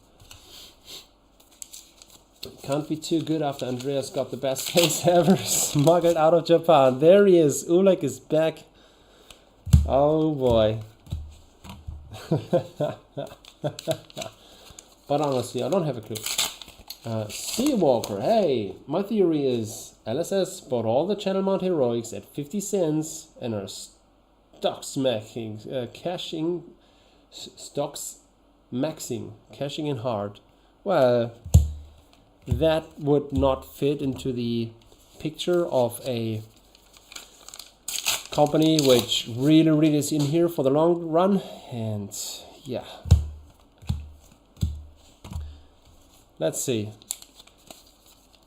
Can't be too good after Andreas got the best case ever smuggled out of Japan. There he is. Ulek is back. Oh boy. But honestly, I don't have a clue. Seawalker, hey, my theory is LSS bought all the channel mount heroics at 50 cents and are cashing in hard. Well, that would not fit into the picture of a company which really is in here for the long run. And yeah, let's see,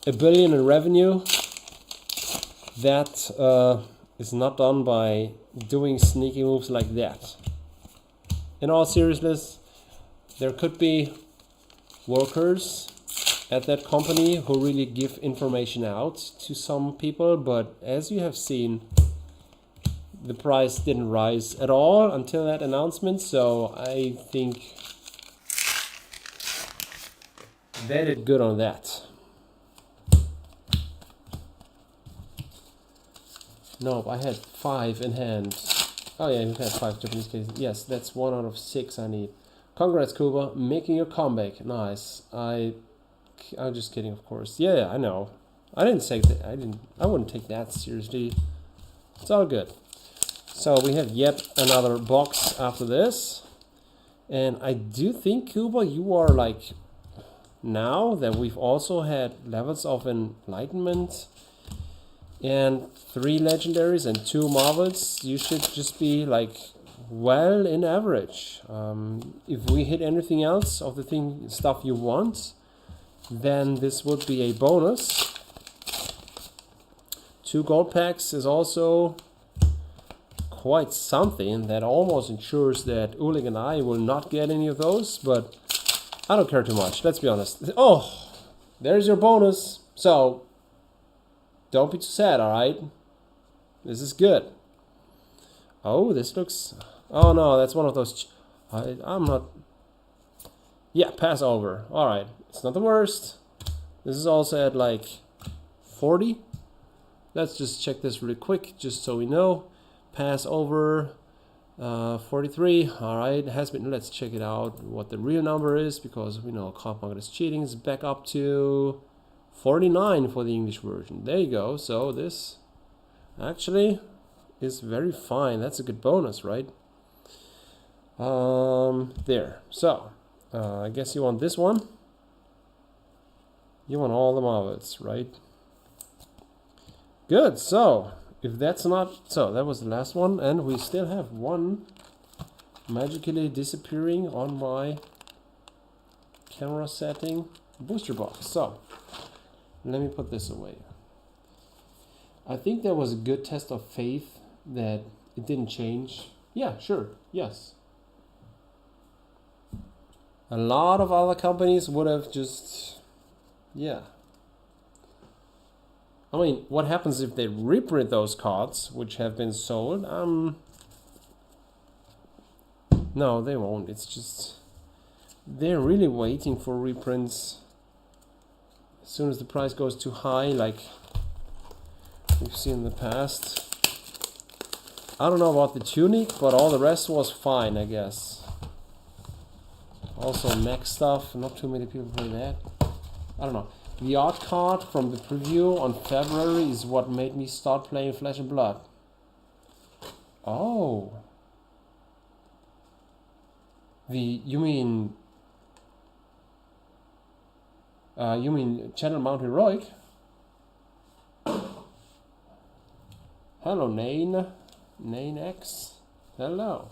$1 billion in revenue. That is not done by doing sneaky moves like that. In all seriousness, there could be workers at that company who really give information out to some people, but as you have seen, the price didn't rise at all until that announcement. So I think they did good on that. Nope, I had 5 in hand. Oh yeah, you had 5 Japanese cases. Yes, that's 1 out of 6 I need. Congrats, Kuba, making your comeback. Nice. I'm just kidding, of course. Yeah, I know. I didn't say that. I wouldn't take that seriously. It's all good. So we have yet another box after this, and I do think, Kuba, you are like, now that we've also had levels of enlightenment and 3 legendaries and 2 marvels, you should just be like well in average. If we hit anything else of the stuff you want, then this would be a bonus. 2 gold packs is also quite something. That almost ensures that Ulig and I will not get any of those, but I don't care too much, let's be honest. Oh, there's your bonus. So, don't be too sad, alright? This is good. Oh, this looks... Oh no, that's one of those... I'm not... Yeah, pass over. Alright, it's not the worst. This is also at like 40. Let's just check this really quick, just so we know. Pass over 43. Alright, has been. Let's check it out what the real number is, because we know Card Market is cheating. It's back up to 49 for the English version. There you go. So this actually is very fine. That's a good bonus, right? There. So I guess you want this one. You want all the marbles, right? Good. So if that's not... So that was the last one, and we still have one magically disappearing on my camera setting booster box. So let me put this away. I think that was a good test of faith that it didn't change. Yeah, sure, yes. A lot of other companies would have just... Yeah. I mean, what happens if they reprint those cards, which have been sold? No, they won't. It's just... They're really waiting for reprints. As soon as the price goes too high, like we've seen in the past. I don't know about the Tunic, but all the rest was fine, I guess. Also, mech stuff. Not too many people play that. I don't know. The art card from the preview on February is what made me start playing Flesh and Blood. Oh. You mean Channel Mount Heroic? Hello, Nane. Nane X. Hello.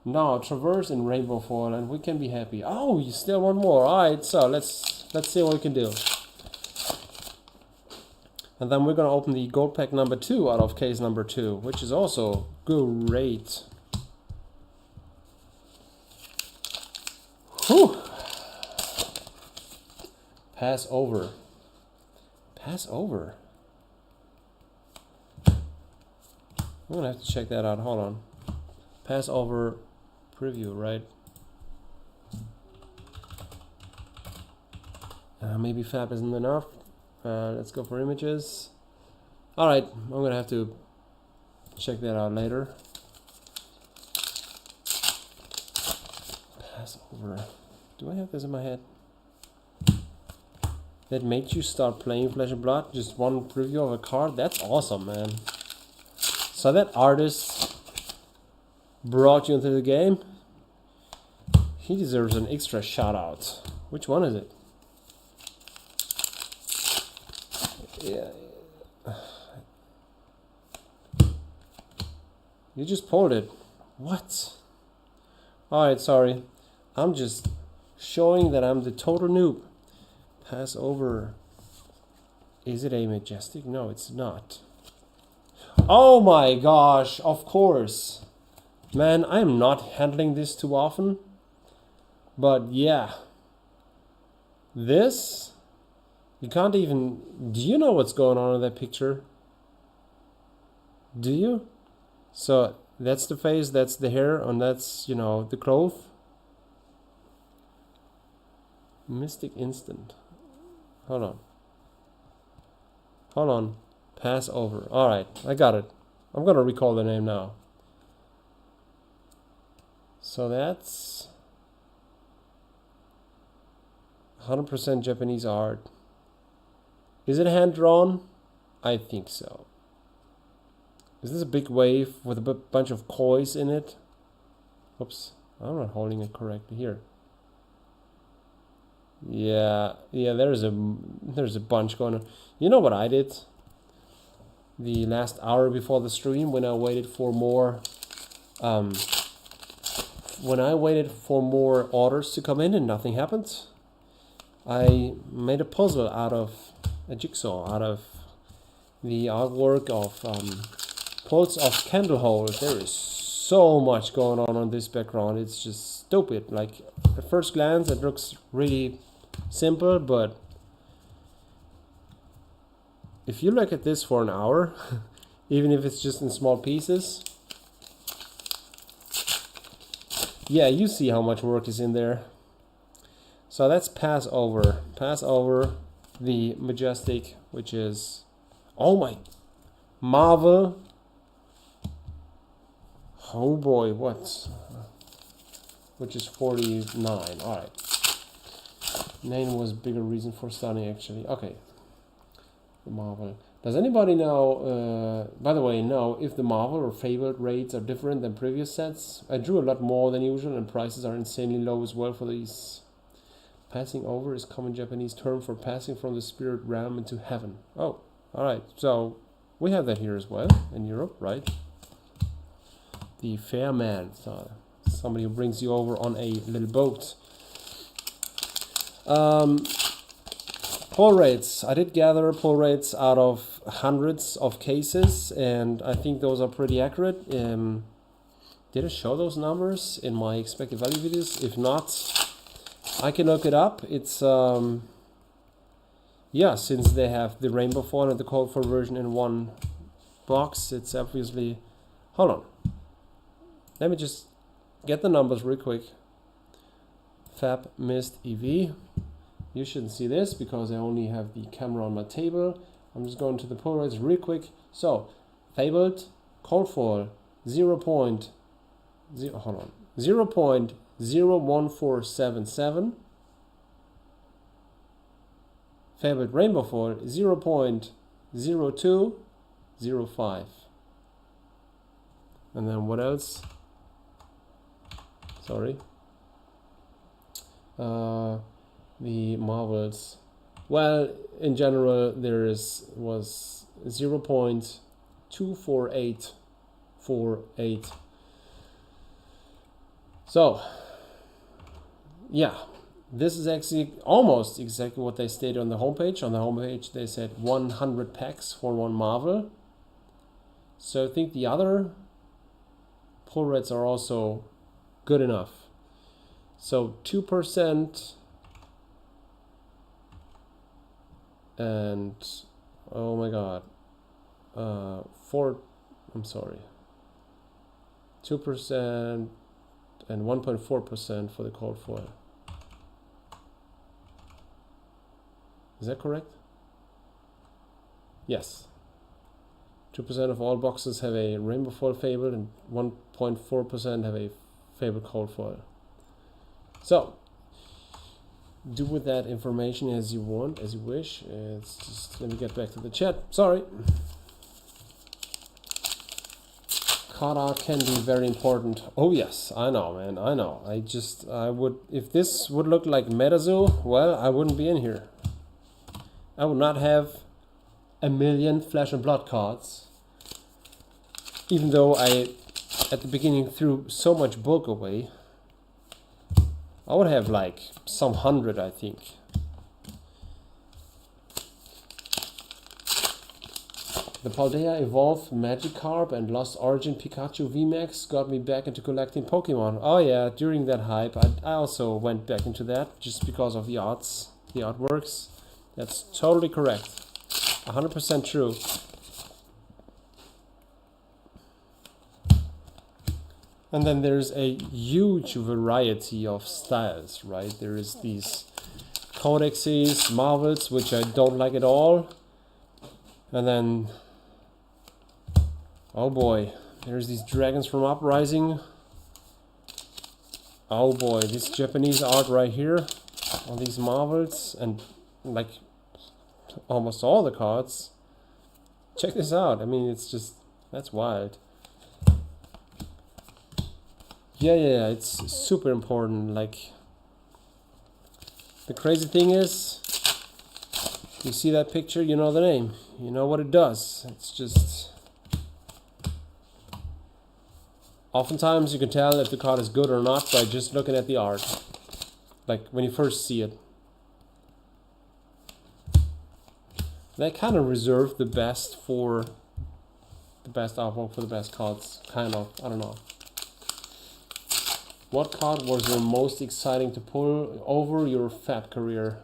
Now, Traverse in Rainbow Foil, and we can be happy. Oh, you still want more. Alright, so let's see what we can do. And then we're gonna open the gold pack number 2 out of case number 2, which is also great. Whew. Pass over. Pass over. I'm gonna have to check that out. Hold on. Pass over preview, right? Maybe Fab isn't enough. Let's go for images. Alright, I'm gonna have to check that out later. Pass over. Do I have this in my head? That made you start playing Flesh and Blood? Just one preview of a card? That's awesome, man. So that artist brought you into the game. He deserves an extra shout out. Which one is it? Yeah. You just pulled it. What? Alright, sorry. I'm just showing that I'm the total noob. Pass over. Is it a Majestic? No, it's not. Oh my gosh, of course. Man, I'm not handling this too often. But yeah. This... You can't even... Do you know what's going on in that picture? Do you? So, that's the face, that's the hair, and that's, you know, the clothes. Mystic Instant. Hold on. Hold on. Pass over. Alright, I got it. I'm gonna recall the name now. So that's... 100% Japanese art. Is it hand-drawn? I think so. Is this a big wave with a bunch of kois in it? Oops, I'm not holding it correctly here. Yeah, there's a bunch going on. You know what I did? The last hour before the stream, when I waited for more orders to come in and nothing happened, I made a puzzle out of a jigsaw, out of the artwork of pulls of candle holes. There is so much going on this background. It's just stupid. Like at first glance, it looks really simple, but if you look at this for an hour, even if it's just in small pieces, yeah, you see how much work is in there. So let's pass over the Majestic, which is, oh my, Marvel. Oh boy, what? Which is 49. All right. 9 was bigger reason for starting actually. Okay. The Marvel. Does anybody know, by the way, know if the Marvel or Fabled rates are different than previous sets? I drew a lot more than usual and prices are insanely low as well for these. Passing over is common Japanese term for passing from the spirit realm into heaven. Oh, alright. So, we have that here as well in Europe, right? The fair man. So, somebody who brings you over on a little boat. Pull rates. I did gather pull rates out of hundreds of cases, and I think those are pretty accurate. Did I show those numbers in my expected value videos? If not, I can look it up. It's yeah, since they have the rainbow foil and the cold foil version in one box, it's obviously. Hold on. Let me just get the numbers real quick. Fab Mist EV. You shouldn't see this because I only have the camera on my table. I'm just going to the pull rates real quick. So, Fabled, cold foil, 0.01477. Fabled rainbow foil, 0.0205. And then what else? Sorry. The Marvels. Well, in general, there was 0.24848. So, yeah, this is actually almost exactly what they stated on the homepage. On the homepage, they said 100 packs for one Marvel. So I think the other pull rates are also good enough. So 2%. And oh my god, 2% and 1.4% for the cold foil. Is that correct? Yes. 2% of all boxes have a rainbow foil Fabled and 1.4% have a Fabled cold foil. So, do with that information as you want, as you wish. It's just, let me get back to the chat. Sorry. Card art can be very important. Oh yes, I know, man. I know. I would, if this would look like MetaZoo, well, I wouldn't be in here. I would not have a million Flesh and Blood cards. Even though I, at the beginning, threw so much bulk away. I would have like some 100, I think. The Paldea Evolved Magikarp and Lost Origin Pikachu VMAX got me back into collecting Pokemon. Oh yeah, during that hype, I also went back into that just because of the arts, the artworks. That's totally correct. 100% true. And then there's a huge variety of styles, right? There is these codexes, Marvels, which I don't like at all. And then, oh boy, there's these dragons from Uprising. Oh boy, this Japanese art right here on these Marvels and like almost all the cards. Check this out. I mean, it's just, that's wild. Yeah, it's super important. Like, the crazy thing is, you see that picture, you know the name, you know what it does. It's just, oftentimes you can tell if the card is good or not by just looking at the art, like when you first see it. They kind of reserve the best for the best artwork for the best cards. Kind of, I don't know. What card was the most exciting to pull over your fat career?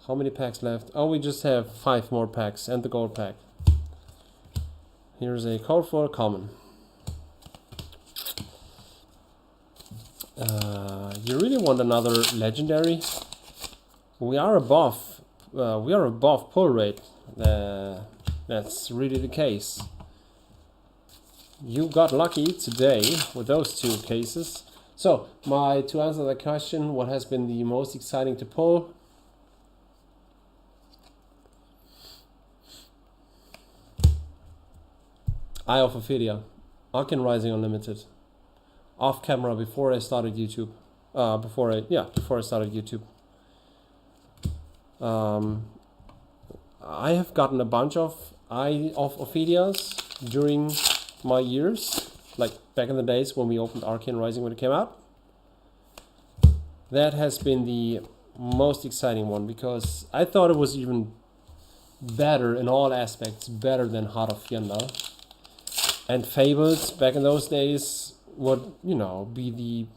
How many packs left? Oh, we just have 5 more packs and the gold pack. Here's a code for a common. You really want another legendary? We are above pull rate. That's really the case. You got lucky today with those 2 cases. So, to answer that question, what has been the most exciting to pull? Eye of Ophidia, Arcane Rising Unlimited. Off camera before I started YouTube. Before I started YouTube. I have gotten a bunch of Eye of Ophidias during my years, like back in the days when we opened Arcane Rising when it came out. That has been the most exciting one because I thought it was even better in all aspects, better than Heart of Fienda. And Fables back in those days would, be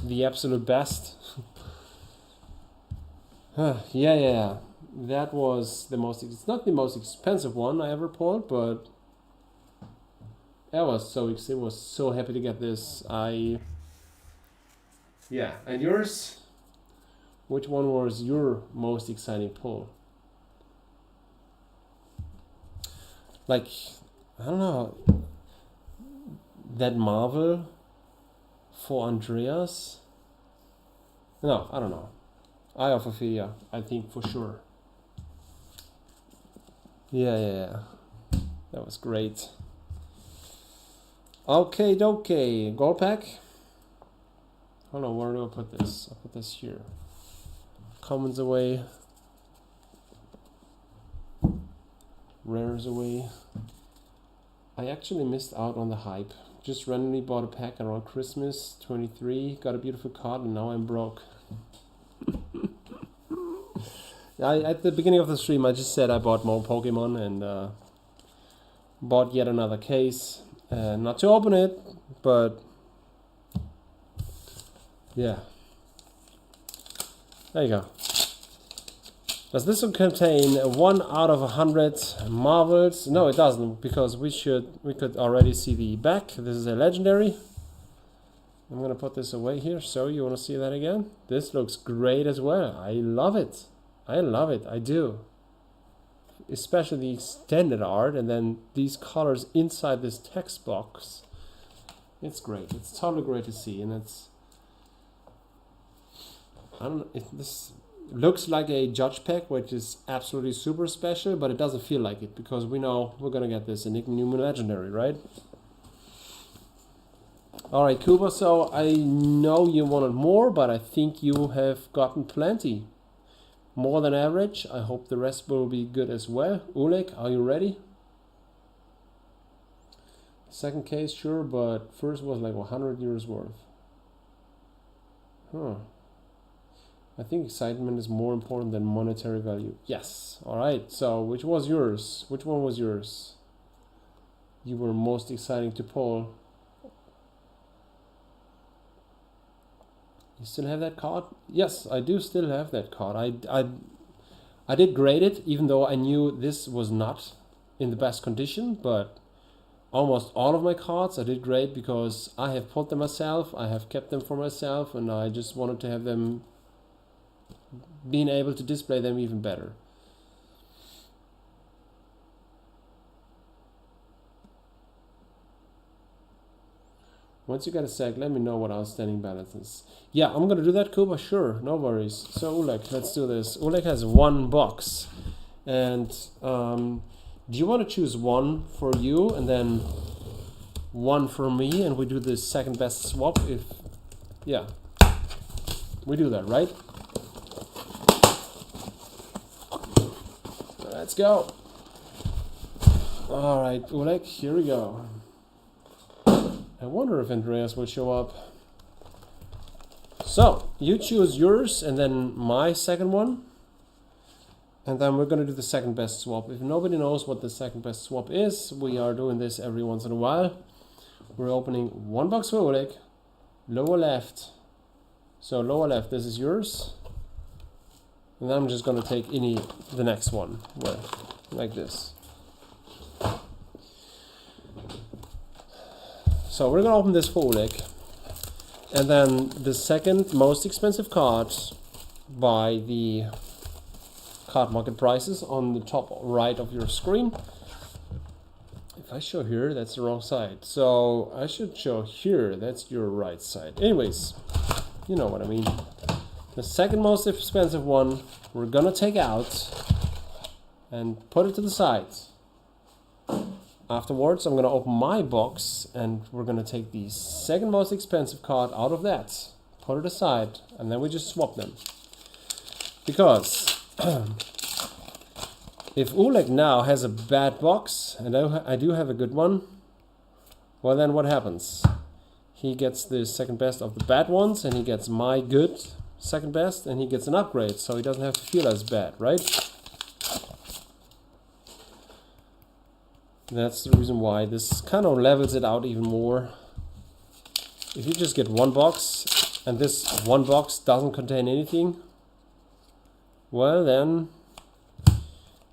the absolute best. Yeah. That was the most. It's not the most expensive one I ever pulled, but I was so happy to get this. Yeah. And yours? Which one was your most exciting pull? Like, I don't know. That Marvel for Andreas? No, I don't know. Eye of Ophidia, I think for sure. Yeah. That was great. Okay, gold pack. Hold on, where do I put this? I'll put this here. Commons away. Rares away. I actually missed out on the hype. Just randomly bought a pack around Christmas 23, got a beautiful card, and now I'm broke. At the beginning of the stream, I just said I bought more Pokemon and bought yet another case. Not to open it, but yeah. There you go. Does this one contain 1 out of 100 Marvels? No, it doesn't, because we could already see the back. This is a legendary. I'm gonna put this away here. So you want to see that again? This looks great as well. I love it. I do. Especially the extended art and then these colors inside this text box. It's great. It's totally great to see, and this looks like a judge pack, which is absolutely super special, but it doesn't feel like it because we know we're gonna get this Enigma Newman Legendary, right? Alright, Kuba, so I know you wanted more, but I think you have gotten plenty. More than average. I hope the rest will be good as well. Oleg, are you ready? Second case, sure, but first was like 100 years worth. I think excitement is more important than monetary value. Yes. Alright, so which was yours? Which one was yours? You were most exciting to pull. You still have that card? Yes, I do still have that card. I did grade it, even though I knew this was not in the best condition, but almost all of my cards I did grade because I have pulled them myself, I have kept them for myself, and I just wanted to have them being able to display them even better. Once you get a sec, let me know what outstanding balance is. Yeah, I'm gonna do that, Kuba. Sure, no worries. So Oleg, let's do this. Oleg has 1 box, and do you want to choose 1 for you and then 1 for me, and we do the second best swap? Yeah, we do that, right? Let's go. All right, Oleg, here we go. I wonder if Andreas will show up. So, you choose yours and then my second one. And then we're going to do the second best swap. If nobody knows what the second best swap is, we are doing this every once in a while. We're opening one box for Oleg, lower left. So lower left, this is yours. And then I'm just going to take the next one, well, like this. So we're going to open this for Oleg. And then the second most expensive card by the card market prices on the top right of your screen. If I show here, that's the wrong side. So I should show here, that's your right side. Anyways, you know what I mean. The second most expensive one we're gonna take out and put it to the side. Afterwards, I'm gonna open my box and we're gonna take the second most expensive card out of that, put it aside, and then we just swap them. Because if Oleg now has a bad box, and I do have a good one, well then what happens? He gets the second best of the bad ones, and he gets my good second best, and he gets an upgrade, so he doesn't have to feel as bad, right? That's the reason why this kind of levels it out even more. If you just get one box, and this one box doesn't contain anything, well then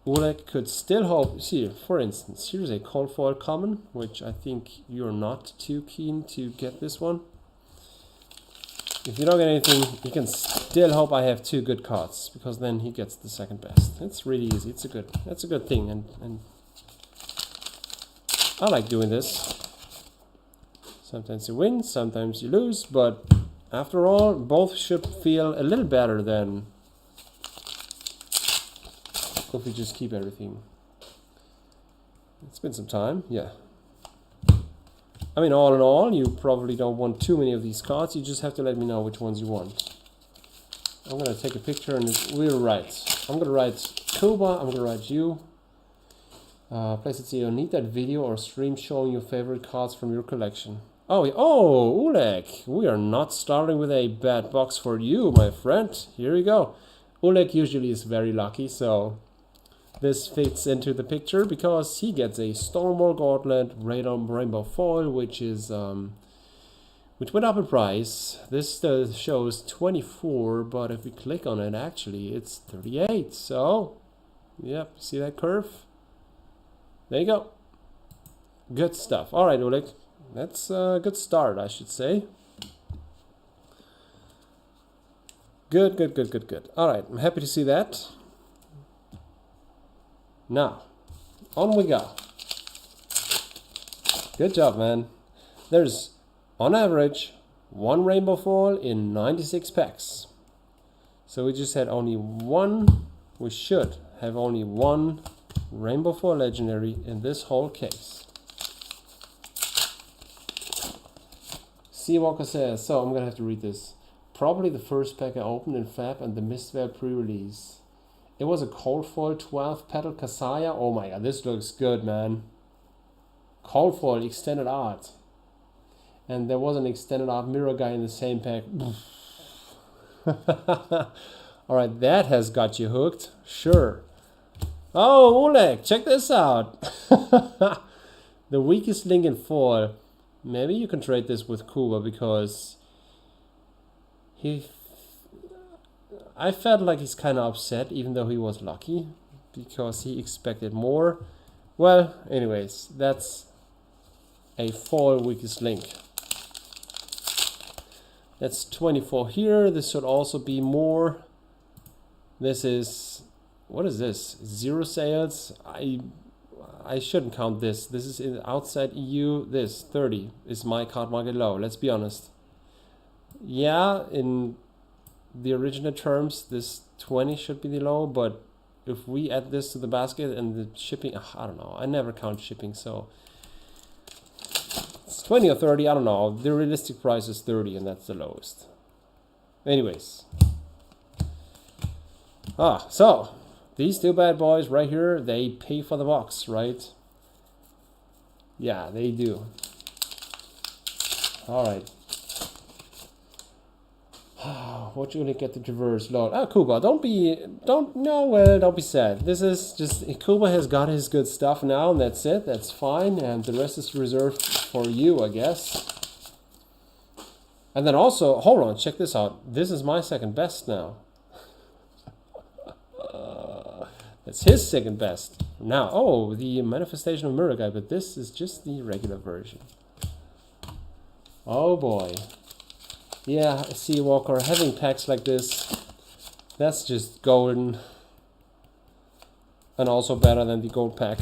Oleg could still hope. See, for instance, here's a cold foil common, which I think you're not too keen to get this one. If you don't get anything, you can still hope I have two good cards, because then he gets the second best. It's really easy. That's a good thing, and I like doing this. Sometimes you win, sometimes you lose, but after all, both should feel a little better than if we just keep everything. It's been some time, yeah. I mean, all in all, you probably don't want too many of these cards. You just have to let me know which ones you want. I'm gonna take a picture and we'll write. I'm gonna write Kuba, I'm gonna write you. Playset-seho, need that video or stream showing your favorite cards from your collection. Oh, Oleg, we are not starting with a bad box for you, my friend. Here you go. Oleg usually is very lucky, so this fits into the picture because he gets a Stonewall Gauntlet Rainbow Foil, which went up in price. This shows 24, but if we click on it, actually it's 38. So, yep, see that curve? There you go. Good stuff. All right, Oleg, that's a good start, I should say. Good. All right, I'm happy to see that. Now, on we go. Good job, man. There's, on average, one rainbow foil in 96 packs. So we just had only one, we should have only one rainbow foil legendary in this whole case. Seawalker says, so I'm gonna have to read this. Probably the first pack I opened in Fab and the MISTVEIL pre-release. It was a cold foil 12 petal Kasaya. Oh my god, this looks good, man. Cold foil extended art. And there was an extended art mirror guy in the same pack. Alright, that has got you hooked. Sure. Oh, Oleg, check this out. The weakest link in foil. Maybe you can trade this with Kuba because I felt like he's kind of upset, even though he was lucky, because he expected more. Well, anyways, that's a foil weakest link. That's 24 here. This should also be more. This is, what is this? 0 sales. I shouldn't count this. This is in outside EU. This 30 is my card market low. Let's be honest. Yeah, in the original terms, this 20 should be the low, but if we add this to the basket and the shipping, I don't know. I never count shipping, so it's 20 or 30. I don't know. The realistic price is 30, and that's the lowest. Anyways, so these two bad boys right here, they pay for the box, right? Yeah, they do. All right. what you only get to traverse Lord. Ah, Kuba, don't be sad. This is just, Kuba has got his good stuff now, and that's it. That's fine, and the rest is reserved for you, I guess. And then also, hold on, check this out. This is my second best now. That's his second best. Now, oh, the Manifestation of Mirror Guy, but this is just the regular version. Oh boy. Yeah, Seawalker, having packs like this, that's just golden. And also better than the gold pack.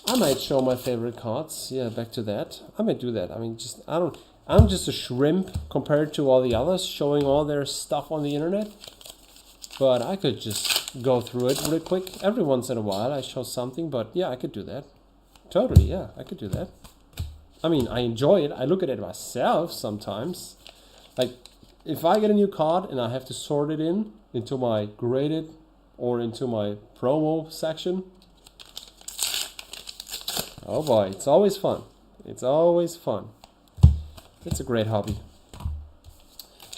I might show my favorite cards. Yeah, back to that. I might do that. I mean, I'm just a shrimp compared to all the others showing all their stuff on the internet. But I could just go through it really quick. Every once in a while I show something, but yeah, I could do that. Totally, yeah, I could do that. I mean, I enjoy it. I look at it myself sometimes. Like, if I get a new card and I have to sort it into my graded or into my promo section. Oh boy, it's always fun. It's always fun. It's a great hobby.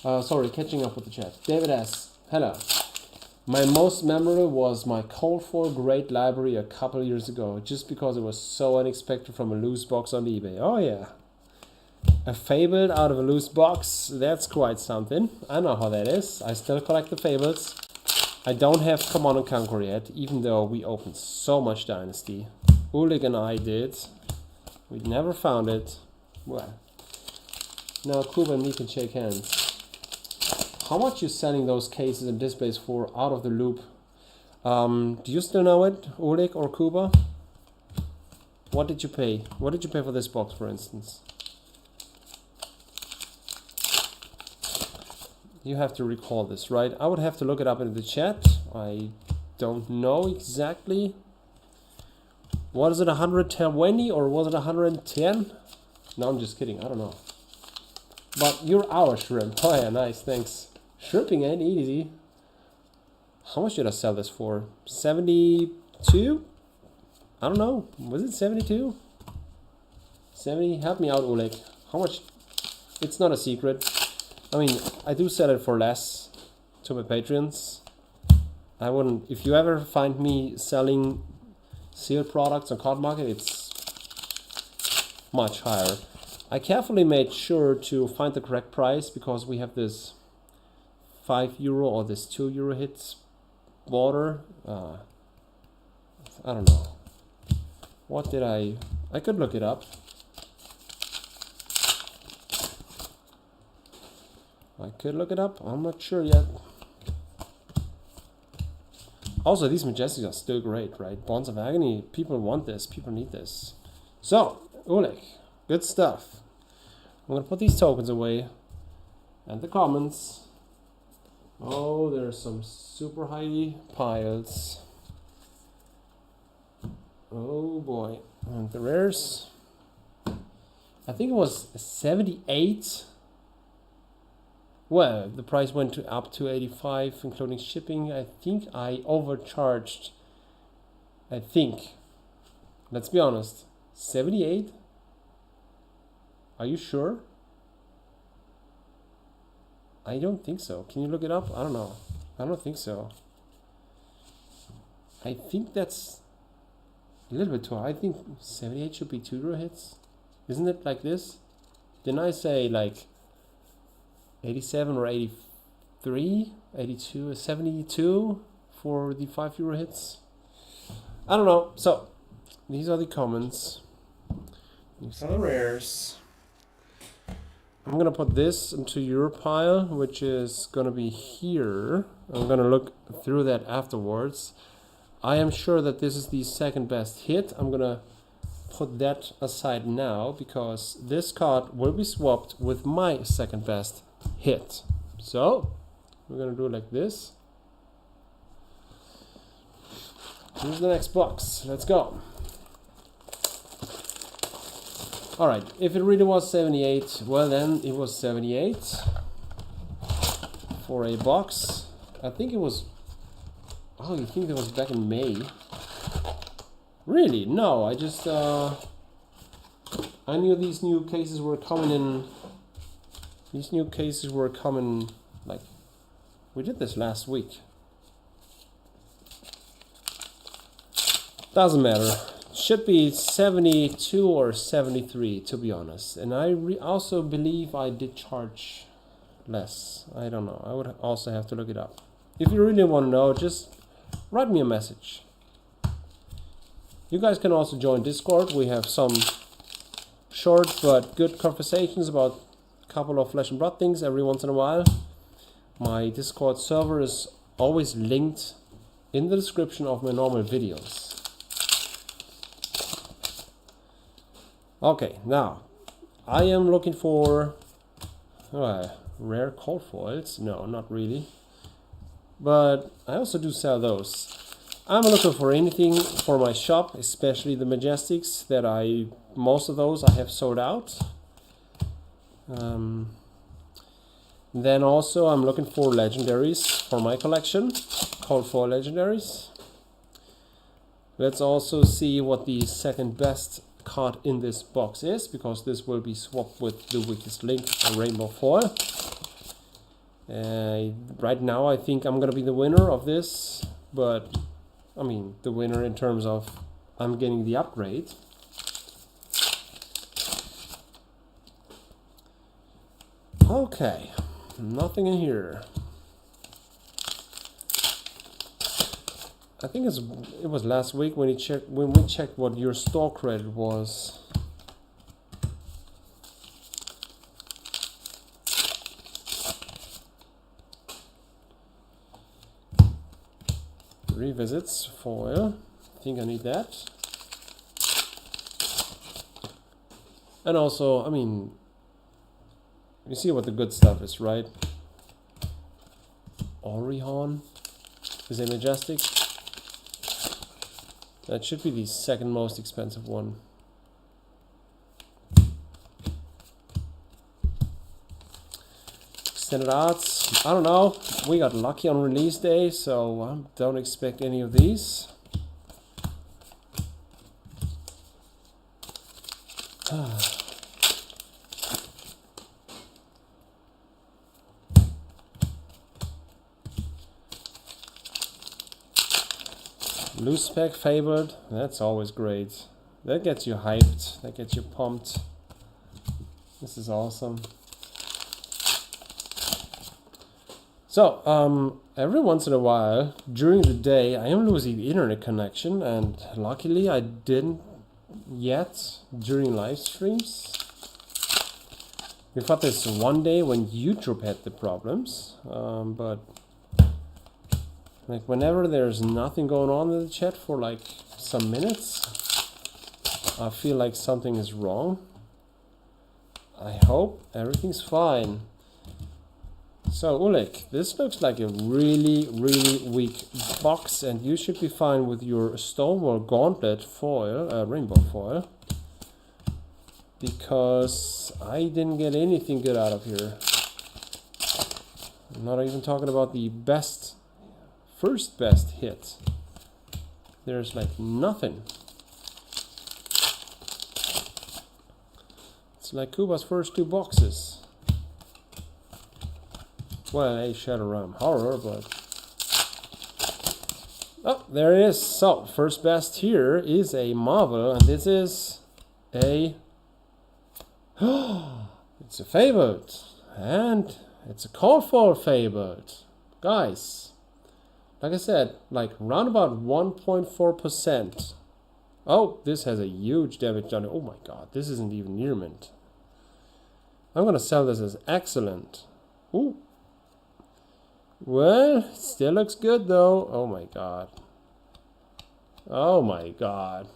Sorry, catching up with the chat. David S. Hello. My most memorable was my Cold 4 Great Library a couple years ago, just because it was so unexpected from a loose box on eBay. Oh yeah. A Fabled out of a loose box, that's quite something. I know how that is. I still collect the Fables. I don't have Command and Conquer yet, even though we opened so much Dynasty. Ulig and I did. We never found it. Well. Now Kuba and me can shake hands. How much you selling those cases and displays for out of the loop? Do you still know it, Ulig or Kuba? What did you pay? What did you pay for this box, for instance? You have to recall this, right? I would have to look it up in the chat. I don't know exactly. Was it 120 or was it 110? No, I'm just kidding. I don't know. But you're our shrimp. Oh yeah, nice, thanks. Shrimping ain't easy. How much did I sell this for? 72? I don't know. Was it 72? 70? Help me out, Oleg. How much? It's not a secret. I mean, I do sell it for less to my patrons. I wouldn't. If you ever find me selling sealed products on Card Market, it's much higher. I carefully made sure to find the correct price because we have this €5 or this €2 hits border. I don't know. What did I could look it up. I could look it up. I'm not sure yet. Also, these Majestics are still great, right? Bonds of Agony. People want this. People need this. So, Oleg, good stuff. I'm going to put these tokens away. And the comments. Oh, there's some super high piles. Oh boy. And the rares. I think it was 78. Well, the price went up to 85, including shipping. I think I overcharged. I think. Let's be honest. 78? Are you sure? I don't think so. Can you look it up? I don't know. I don't think so. I think that's a little bit too high. I think 78 should be €2 hits. Isn't it like this? Didn't I say like 87 or 83? 82? 72 for the €5 hits? I don't know. So, these are the comments. These are the rares. I'm going to put this into your pile, which is going to be here. I'm going to look through that afterwards. I am sure that this is the second best hit. I'm going to put that aside now because this card will be swapped with my second best hit. So, we're going to do it like this. Here's the next box. Let's go. Alright, if it really was 78, well then it was 78 for a box. I think it was... Oh, you think it was back in May? Really? No, I just... I knew these new cases were coming in. These new cases were coming, like, we did this last week. Doesn't matter. Should be 72 or 73, to be honest. And I also believe I did charge less. I don't know. I would also have to look it up. If you really want to know, just write me a message. You guys can also join Discord. We have some short but good conversations about a couple of flesh and blood things every once in a while. My Discord server is always linked in the description of my normal videos. Okay, now I am looking for rare cold foils. No, not really. But I also do sell those. I'm looking for anything for my shop, especially the Majestics that most of those I have sold out. Then also I'm looking for legendaries for my collection, cold foil legendaries. Let's also see what the second best card in this box is, because this will be swapped with the weakest link, a rainbow foil. Right now I think I'm gonna be the winner of this, but I mean the winner in terms of I'm getting the upgrade. Okay, nothing in here. I think it was last week when we checked what your store credit was. Revisits foil. I think I need that. And also, I mean, you see what the good stuff is, right? Orihon is a Majestic. That should be the second most expensive one. Extended arts, I don't know. We got lucky on release day, so I don't expect any of these. Loose spec favored, that's always great. That gets you hyped, that gets you pumped. This is awesome. So, every once in a while, during the day, I am losing internet connection, and luckily I didn't yet during live streams. We thought this one day when YouTube had the problems, but like whenever there's nothing going on in the chat for like some minutes, I feel like something is wrong. I hope everything's fine. So Oleg, this looks like a really, really weak box, and you should be fine with your Stonewall Gauntlet foil, rainbow foil, because I didn't get anything good out of here. I'm not even talking about the first best hit. There's like nothing. It's like Kuba's first two boxes. Well, a Shadowrun Horror, but... Oh, there it is. So, first best here is a Marvel, and this is a... It's a Fabled. And it's a Cold Foil Fabled. Guys, like I said, like round about 1.4%. Oh, this has a huge damage on it. Oh my god, this isn't even near mint. I'm gonna sell this as excellent. Ooh. Well, still looks good though. Oh my god. Oh my god.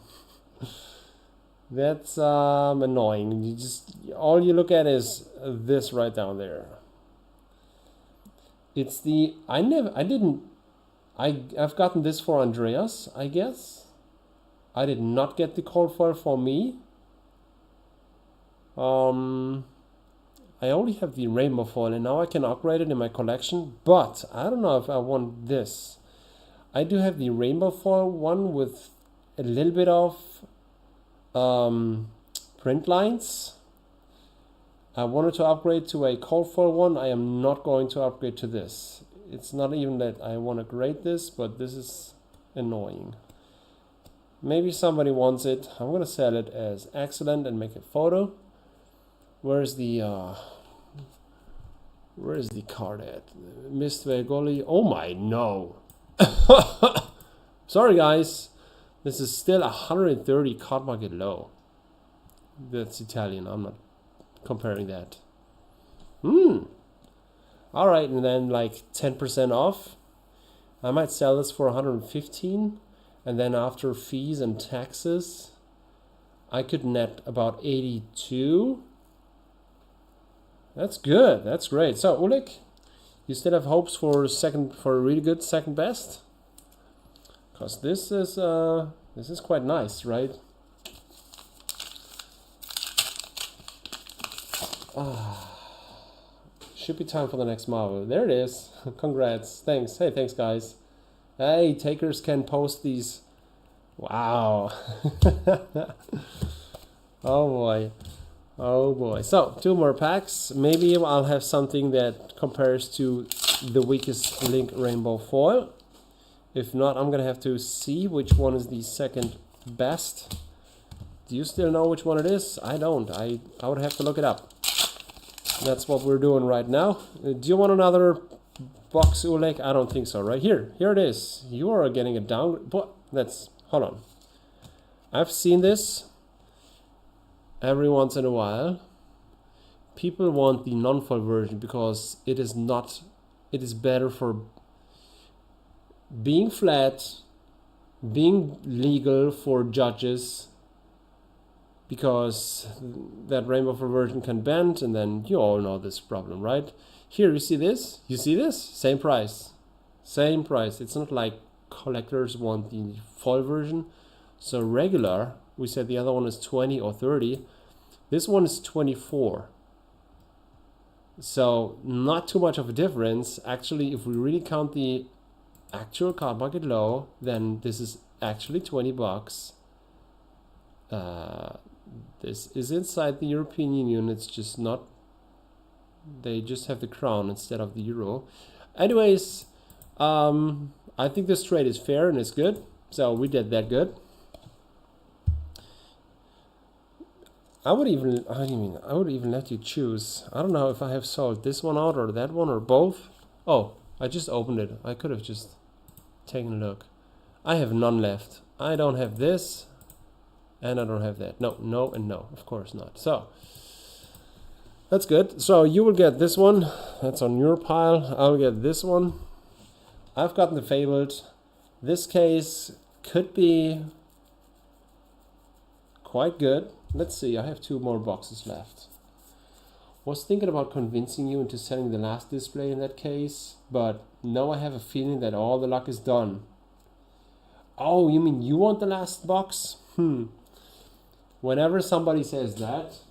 That's annoying. You just all you look at is this right down there. It's the I've gotten this for Andreas, I guess. I did not get the cold foil for me. I only have the rainbow foil, and now I can upgrade it in my collection, but I don't know if I want this. I do have the rainbow foil one with a little bit of print lines. I wanted to upgrade to a cold foil one. I am not going to upgrade to this. It's not even that I want to grade this, but this is annoying. Maybe somebody wants it. I'm going to sell it as excellent and make a photo. Where's the card at? MISTVEIL goalie. Oh my, no. Sorry guys. This is still 130 card market low. That's Italian. I'm not comparing that. Alright, and then like 10% off. I might sell this for 115, and then after fees and taxes I could net about 82. That's good. That's great. So Ulik, you still have hopes for a really good second best? Because this is quite nice, right? Should be time for the next Marvel. There it is. Congrats. Thanks. Hey, thanks guys. Hey, takers can post these. Wow. Oh boy. Oh boy. So 2 more packs. Maybe I'll have something that compares to the weakest link rainbow foil. If not, I'm gonna have to see which one is the second best. Do you still know which one it is? I don't. I would have to look it up. That's what we're doing right now. Do you want another box, Oleg? I don't think so. Right here. Here it is. You are getting a down. But that's, hold on. I've seen this every once in a while. People want the non-foil version because it is better for being flat, being legal for judges, because that rainbow foil version can bend, and then you all know this problem, right? Here, you see this? You see this? Same price. Same price. It's not like collectors want the foil version. So regular, we said the other one is 20 or 30. This one is 24. So not too much of a difference. Actually, if we really count the actual card market low, then this is actually 20 bucks. This is inside the European Union. It's just not, they just have the crown instead of the euro. Anyways, I think this trade is fair and it's good. So we did that good. I would even let you choose. I don't know if I have sold this one out or that one or both. Oh, I just opened it. I could have just taken a look. I have none left. I don't have this, and I don't have that. No, no, and no. Of course not. So that's good. So you will get this one. That's on your pile. I'll get this one. I've gotten the Fabled. This case could be quite good. Let's see. I have 2 more boxes left. Was thinking about convincing you into selling the last display in that case, but now I have a feeling that all the luck is done. Oh, you mean you want the last box? Whenever somebody says that,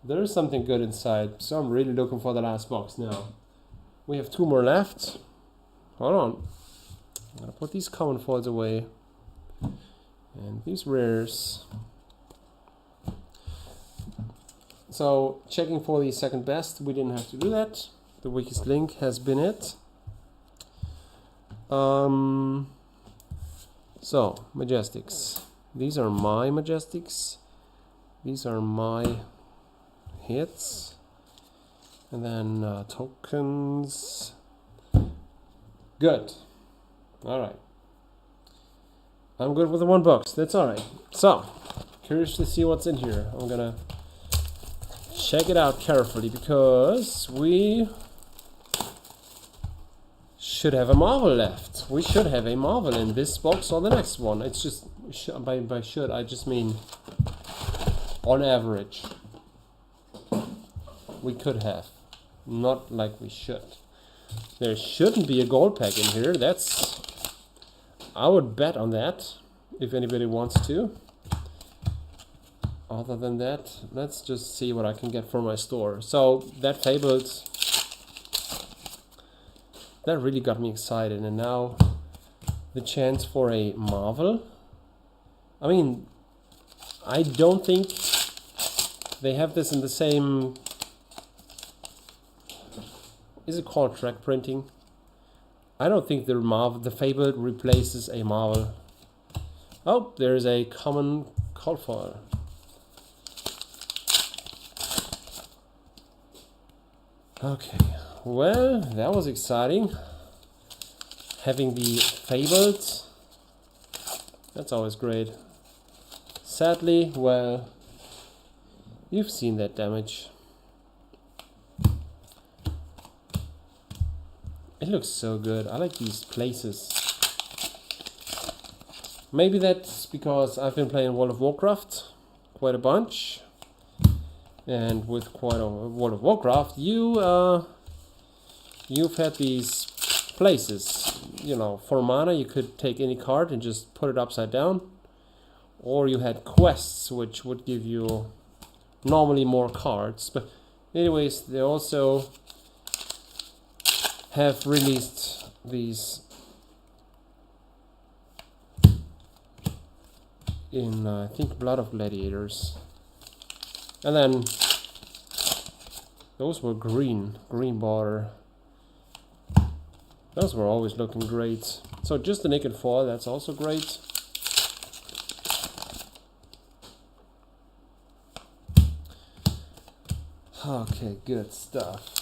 there's something good inside. So I'm really looking for the last box now. We have 2 more left. Hold on. I'm gonna put these common foils away. And these rares. So checking for the second best, we didn't have to do that. The weakest link has been it. So Majestics. These are my Majestics. These are my hits. And then tokens. Good. Alright. I'm good with the 1 box. That's alright. So, curious to see what's in here. I'm gonna check it out carefully because we should have a Marvel left. We should have a Marvel in this box or the next one. It's just, by should, I just mean on average. We could have. Not like we should. There shouldn't be a gold pack in here. That's, I would bet on that if anybody wants to. Other than that, let's just see what I can get for my store. So that Fabled, that really got me excited. And now the chance for a Marvel. I mean, I don't think They have this in the same... Is it called track printing? I don't think the Fable replaces a Marvel. Oh, there's a common cold foil. Okay, well, that was exciting. Having the Fabled, that's always great. Sadly, well, you've seen that damage. It looks so good. I like these places. Maybe that's because I've been playing World of Warcraft quite a bunch. And with quite a World of Warcraft, you've had these places. You know, for mana you could take any card and just put it upside down. Or you had quests which would give you normally more cards. But anyways, they also have released these in I think Blood of Gladiators. And then those were green border. Those were always looking great. So just the naked foil, that's also great. Okay, good stuff.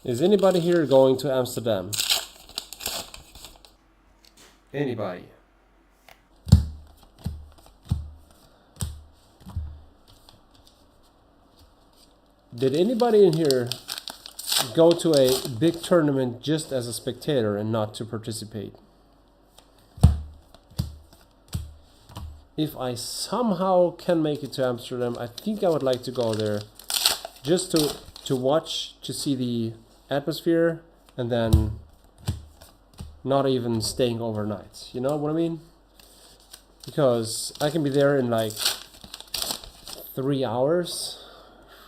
Is anybody here going to Amsterdam? Anybody? Did anybody in here go to a big tournament just as a spectator and not to participate? If I somehow can make it to Amsterdam, I think I would like to go there just to watch, to see the atmosphere, and then not even staying overnight. You know what I mean? Because I can be there in like 3 hours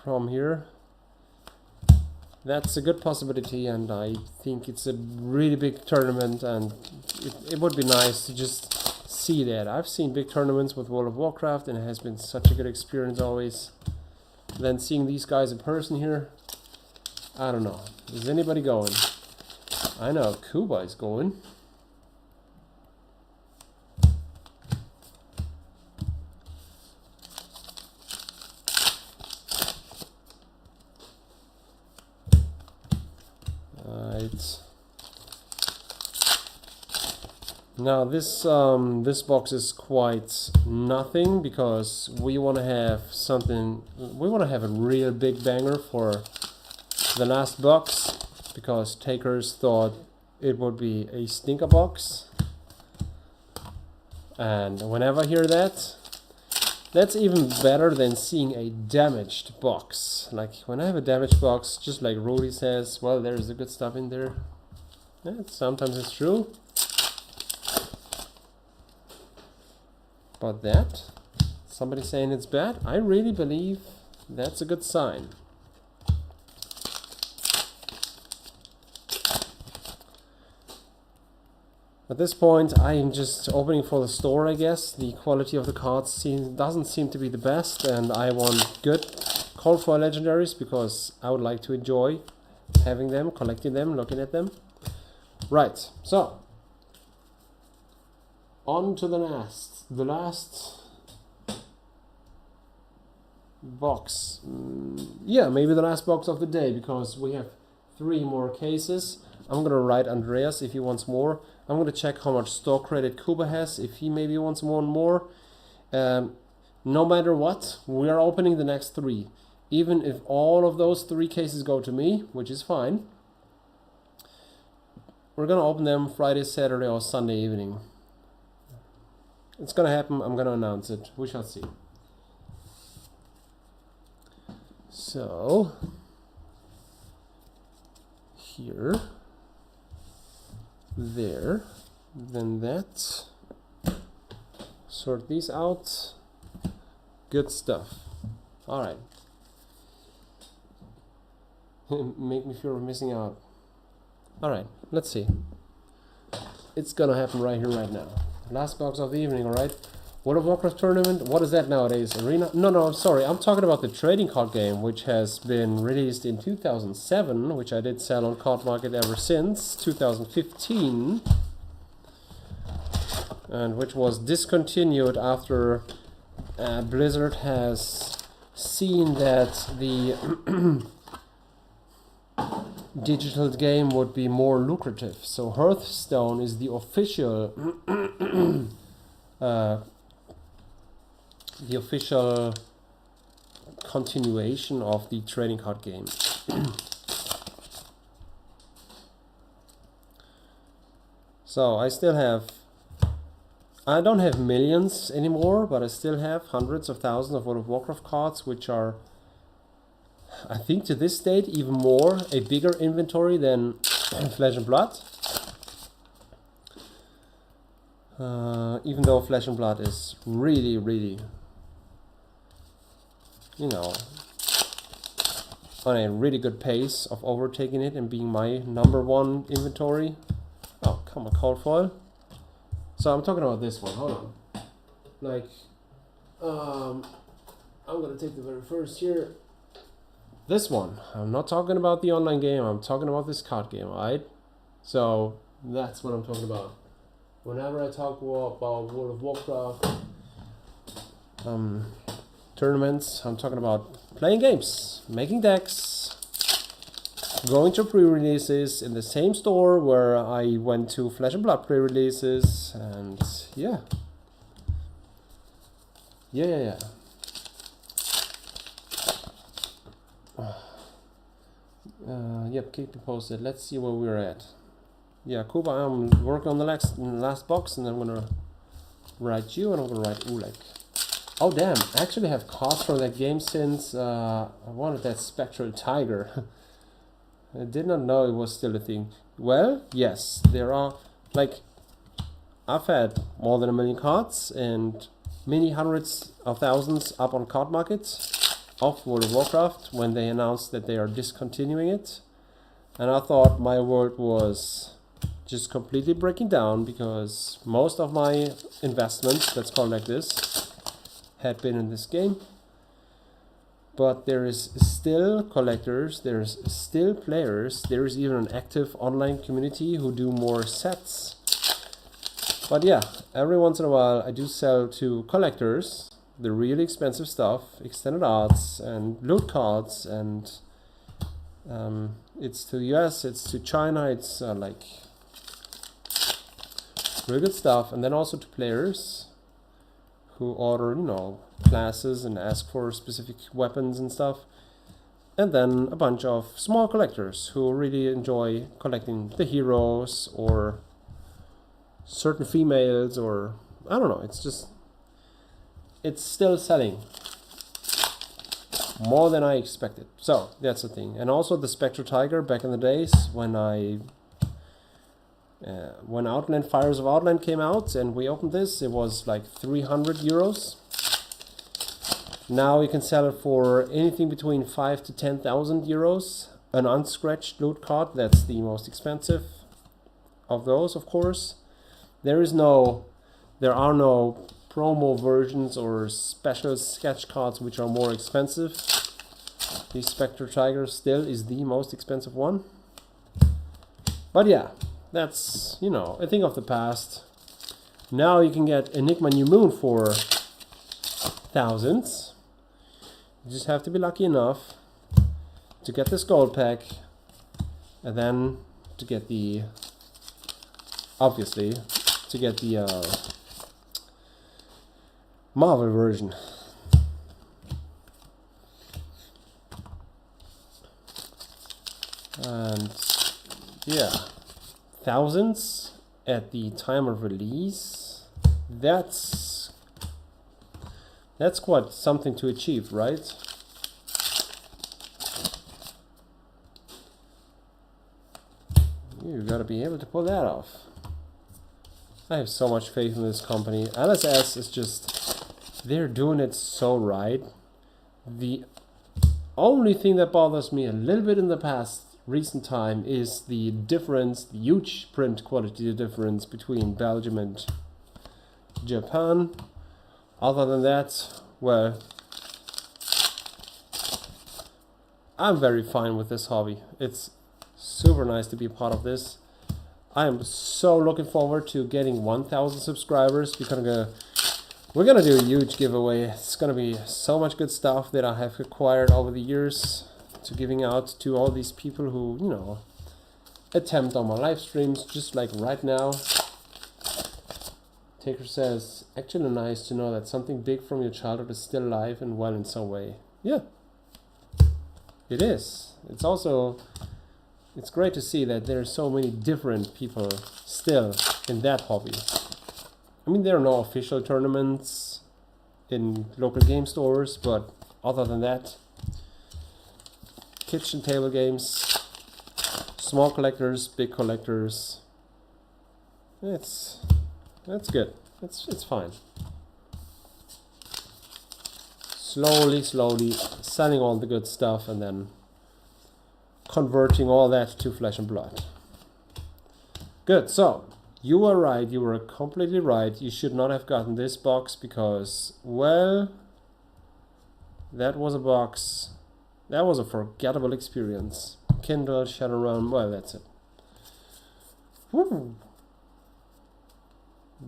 from here. That's a good possibility, and I think it's a really big tournament, and it would be nice to just see that. I've seen big tournaments with World of Warcraft, and it has been such a good experience always. Then seeing these guys in person here, I don't know. Is anybody going? I know Kuba is going. Right. Now this box is quite nothing, because we want to have something. We want to have a real big banger for the last box, because takers thought it would be a stinker box. And whenever I hear that, that's even better than seeing a damaged box. Like when I have a damaged box, just like Rudy says, well, there's the good stuff in there. Yeah, sometimes it's true. But that, somebody saying it's bad, I really believe that's a good sign. At this point, I am just opening for the store, I guess. The quality of the cards doesn't seem to be the best, and I want good cold foil legendaries because I would like to enjoy having them, collecting them, looking at them. Right, so on to the last box. Yeah, maybe the last box of the day, because we have 3 more cases. I'm gonna write Andreas if he wants more. I'm gonna check how much store credit Kuba has, if he maybe wants one more. No matter what, we are opening the next 3. Even if all of those 3 cases go to me, which is fine, we're gonna open them Friday, Saturday, or Sunday evening. It's gonna happen. I'm gonna announce it. We shall see. So here, there, then that. Sort these out. Good stuff. All right. Make me feel we're missing out. All right. Let's see. It's gonna happen right here, right now. Last box of the evening, alright? World of Warcraft tournament? What is that nowadays? Arena? No, I'm sorry. I'm talking about the trading card game, which has been released in 2007, which I did sell on Card Market ever since 2015, and which was discontinued after Blizzard has seen that the digital game would be more lucrative. So Hearthstone is the official continuation of the trading card game. So I don't have millions anymore, but I still have hundreds of thousands of World of Warcraft cards, which are, I think to this date, even more a bigger inventory than Flesh and Blood. Even though Flesh and Blood is really, really, you know, on a really good pace of overtaking it and being my #1 inventory. Oh, come on, cold foil. So I'm talking about this one. Hold on. Like, I'm gonna take the very first here. This one. I'm not talking about the online game. I'm talking about this card game, alright? So that's what I'm talking about. Whenever I talk about World of Warcraft tournaments, I'm talking about playing games, making decks, going to pre-releases in the same store where I went to Flesh and Blood pre-releases, and yeah. Yep, keep me posted. Let's see where we're at. Yeah, Kuba, I'm working on the last box, and I'm gonna write you, and I'm gonna write Oleg. Oh damn, I actually have cards from that game since I wanted that Spectral Tiger. I did not know it was still a thing. Well, yes, there are, like, I've had more than 1 million cards and many hundreds of thousands up on card markets of World of Warcraft when they announced that they are discontinuing it. And I thought my world was just completely breaking down because most of my investments, let's call it like this, had been in this game. But there is still collectors, there's still players, there is even an active online community who do more sets. But yeah, every once in a while I do sell to collectors the really expensive stuff, extended arts and loot cards, and it's to the US, it's to China, it's like really good stuff. And then also to players who order, you know, classes and ask for specific weapons and stuff. And then a bunch of small collectors who really enjoy collecting the heroes or certain females, or I don't know, it's just, it's still selling more than I expected. So that's the thing. And also the Spectral Tiger, back in the days when when Outland Fires of Outland came out and we opened this, it was like 300 euros. Now you can sell it for anything between 5,000 to 10,000 euros. An unscratched loot card, that's the most expensive of those, of course. There are no promo versions or special sketch cards which are more expensive. The Spectral Tiger still is the most expensive one. But yeah, that's, you know, a thing of the past. Now you can get Enigma New Moon for thousands. You just have to be lucky enough to get this gold pack, and then to get the, obviously, to get the Marvel version. And yeah, thousands at the time of release, that's quite something to achieve, right? You gotta be able to pull that off. I have so much faith in this company. LSS is just, they're doing it so right. The only thing that bothers me a little bit in the past recent time is the difference, the huge print quality difference between Belgium and Japan. Other than that, well, I'm very fine with this hobby. It's super nice to be a part of this. I am so looking forward to getting 1,000 subscribers. We're gonna do a huge giveaway. It's gonna be so much good stuff that I have acquired over the years to giving out to all these people who, you know, attempt on my live streams, just like right now. Taker says, actually nice to know that something big from your childhood is still alive and well in some way. Yeah, it is. It's also, it's great to see that there are so many different people still in that hobby. I mean, there are no official tournaments in local game stores, but other than that, kitchen table games, small collectors, big collectors, that's good. It's fine. Slowly selling all the good stuff and then converting all that to flesh and blood. Good, so you were right, you were completely right. You should not have gotten this box because, well, that was a box, that was a forgettable experience. Kindle, Shadowrun, well, that's it. Woo.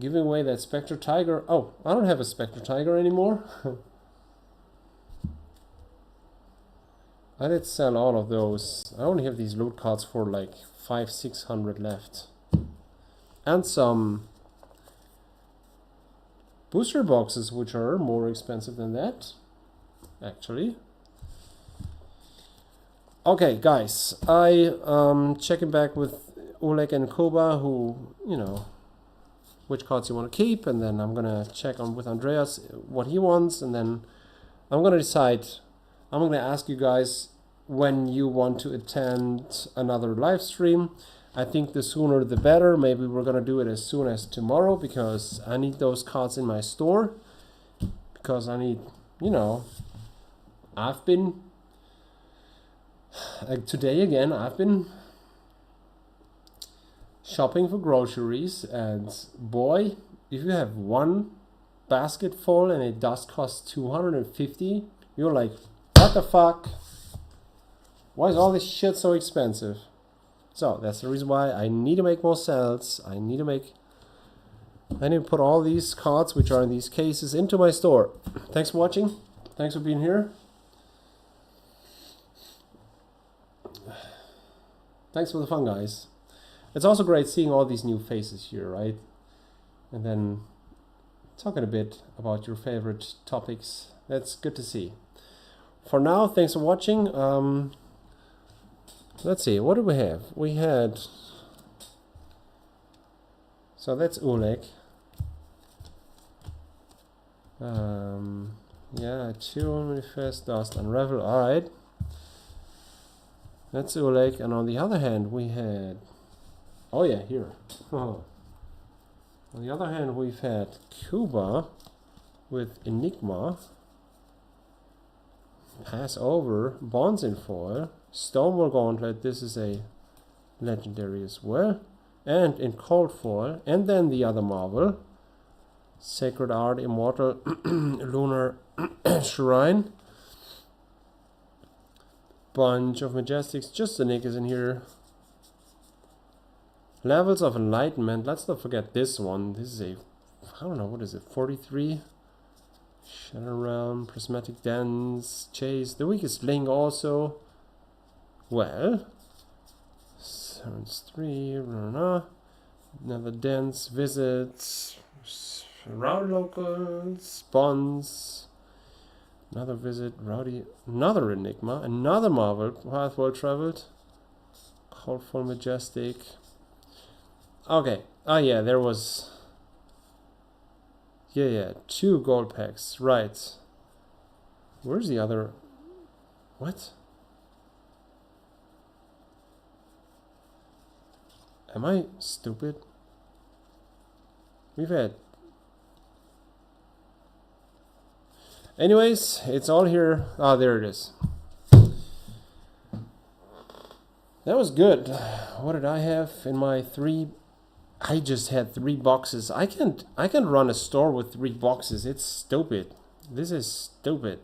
Giving away that Spectre Tiger. Oh, I don't have a Spectre Tiger anymore. I did sell all of those. I only have these loot cards for like 500-600 left. And some booster boxes, which are more expensive than that, actually. Okay, guys, I checking back with Oleg and Kuba, who, you know, which cards you want to keep, and then I'm gonna check on with Andreas what he wants, and then I'm gonna decide. I'm gonna ask you guys when you want to attend another live stream. I think the sooner the better. Maybe we're gonna do it as soon as tomorrow because I need those cards in my store. Because I need, you know, I've been today again. I've been shopping for groceries, and boy, if you have one basket full and it does cost 250, you're like, what the fuck? Why is all this shit so expensive? So that's the reason why I need to make more sales. I need to put all these cards which are in these cases into my store. Thanks for watching. Thanks for being here. Thanks for the fun, guys. It's also great seeing all these new faces here, right? And then talking a bit about your favorite topics. That's good to see. For now, thanks for watching. Let's see, what do we have? We had... So that's Oleg. Yeah, Tune, Manifest, Dust, Unravel. Alright. That's Oleg. And on the other hand, we had... Oh yeah, here. Oh. On the other hand, we've had Cuba with Enigma, Pass Over, Bonds in Foil, Stonewall Gauntlet, this is a legendary as well, and in Cold Foil, and then the other Marvel, Sacred Art, Immortal, Lunar Shrine, bunch of Majestics, just the Nick is in here. Levels of Enlightenment, let's not forget this one. This is a, I don't know, what is it, 43? Shadow Realm, Prismatic Dance, Chase, the weakest link also. Well, Sounds 3, another Dance, Visits, Round Locals, Bonds, another Visit, Rowdy, another Enigma, another Marvel, Path Well Traveled, Coldful Majestic. Okay, oh yeah, there was... Yeah, 2 gold packs, right. Where's the other? What? Am I stupid? We've had... Anyways, it's all here. Ah, there it is. That was good. What did I have in my 3? I just had 3 boxes. I can run a store with 3 boxes. It's stupid. This is stupid.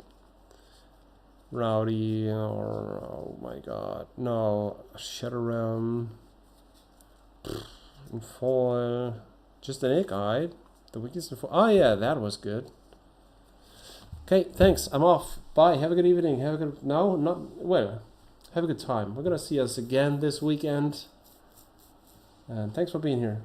Rowdy, or oh my god, no. Shadow Realm. In foil. Just an egg eye. The weakest in foil. Oh yeah, that was good. Okay, thanks. I'm off. Bye. Have a good evening. Have a good. No, not well. Have a good time. We're gonna see us again this weekend. And thanks for being here.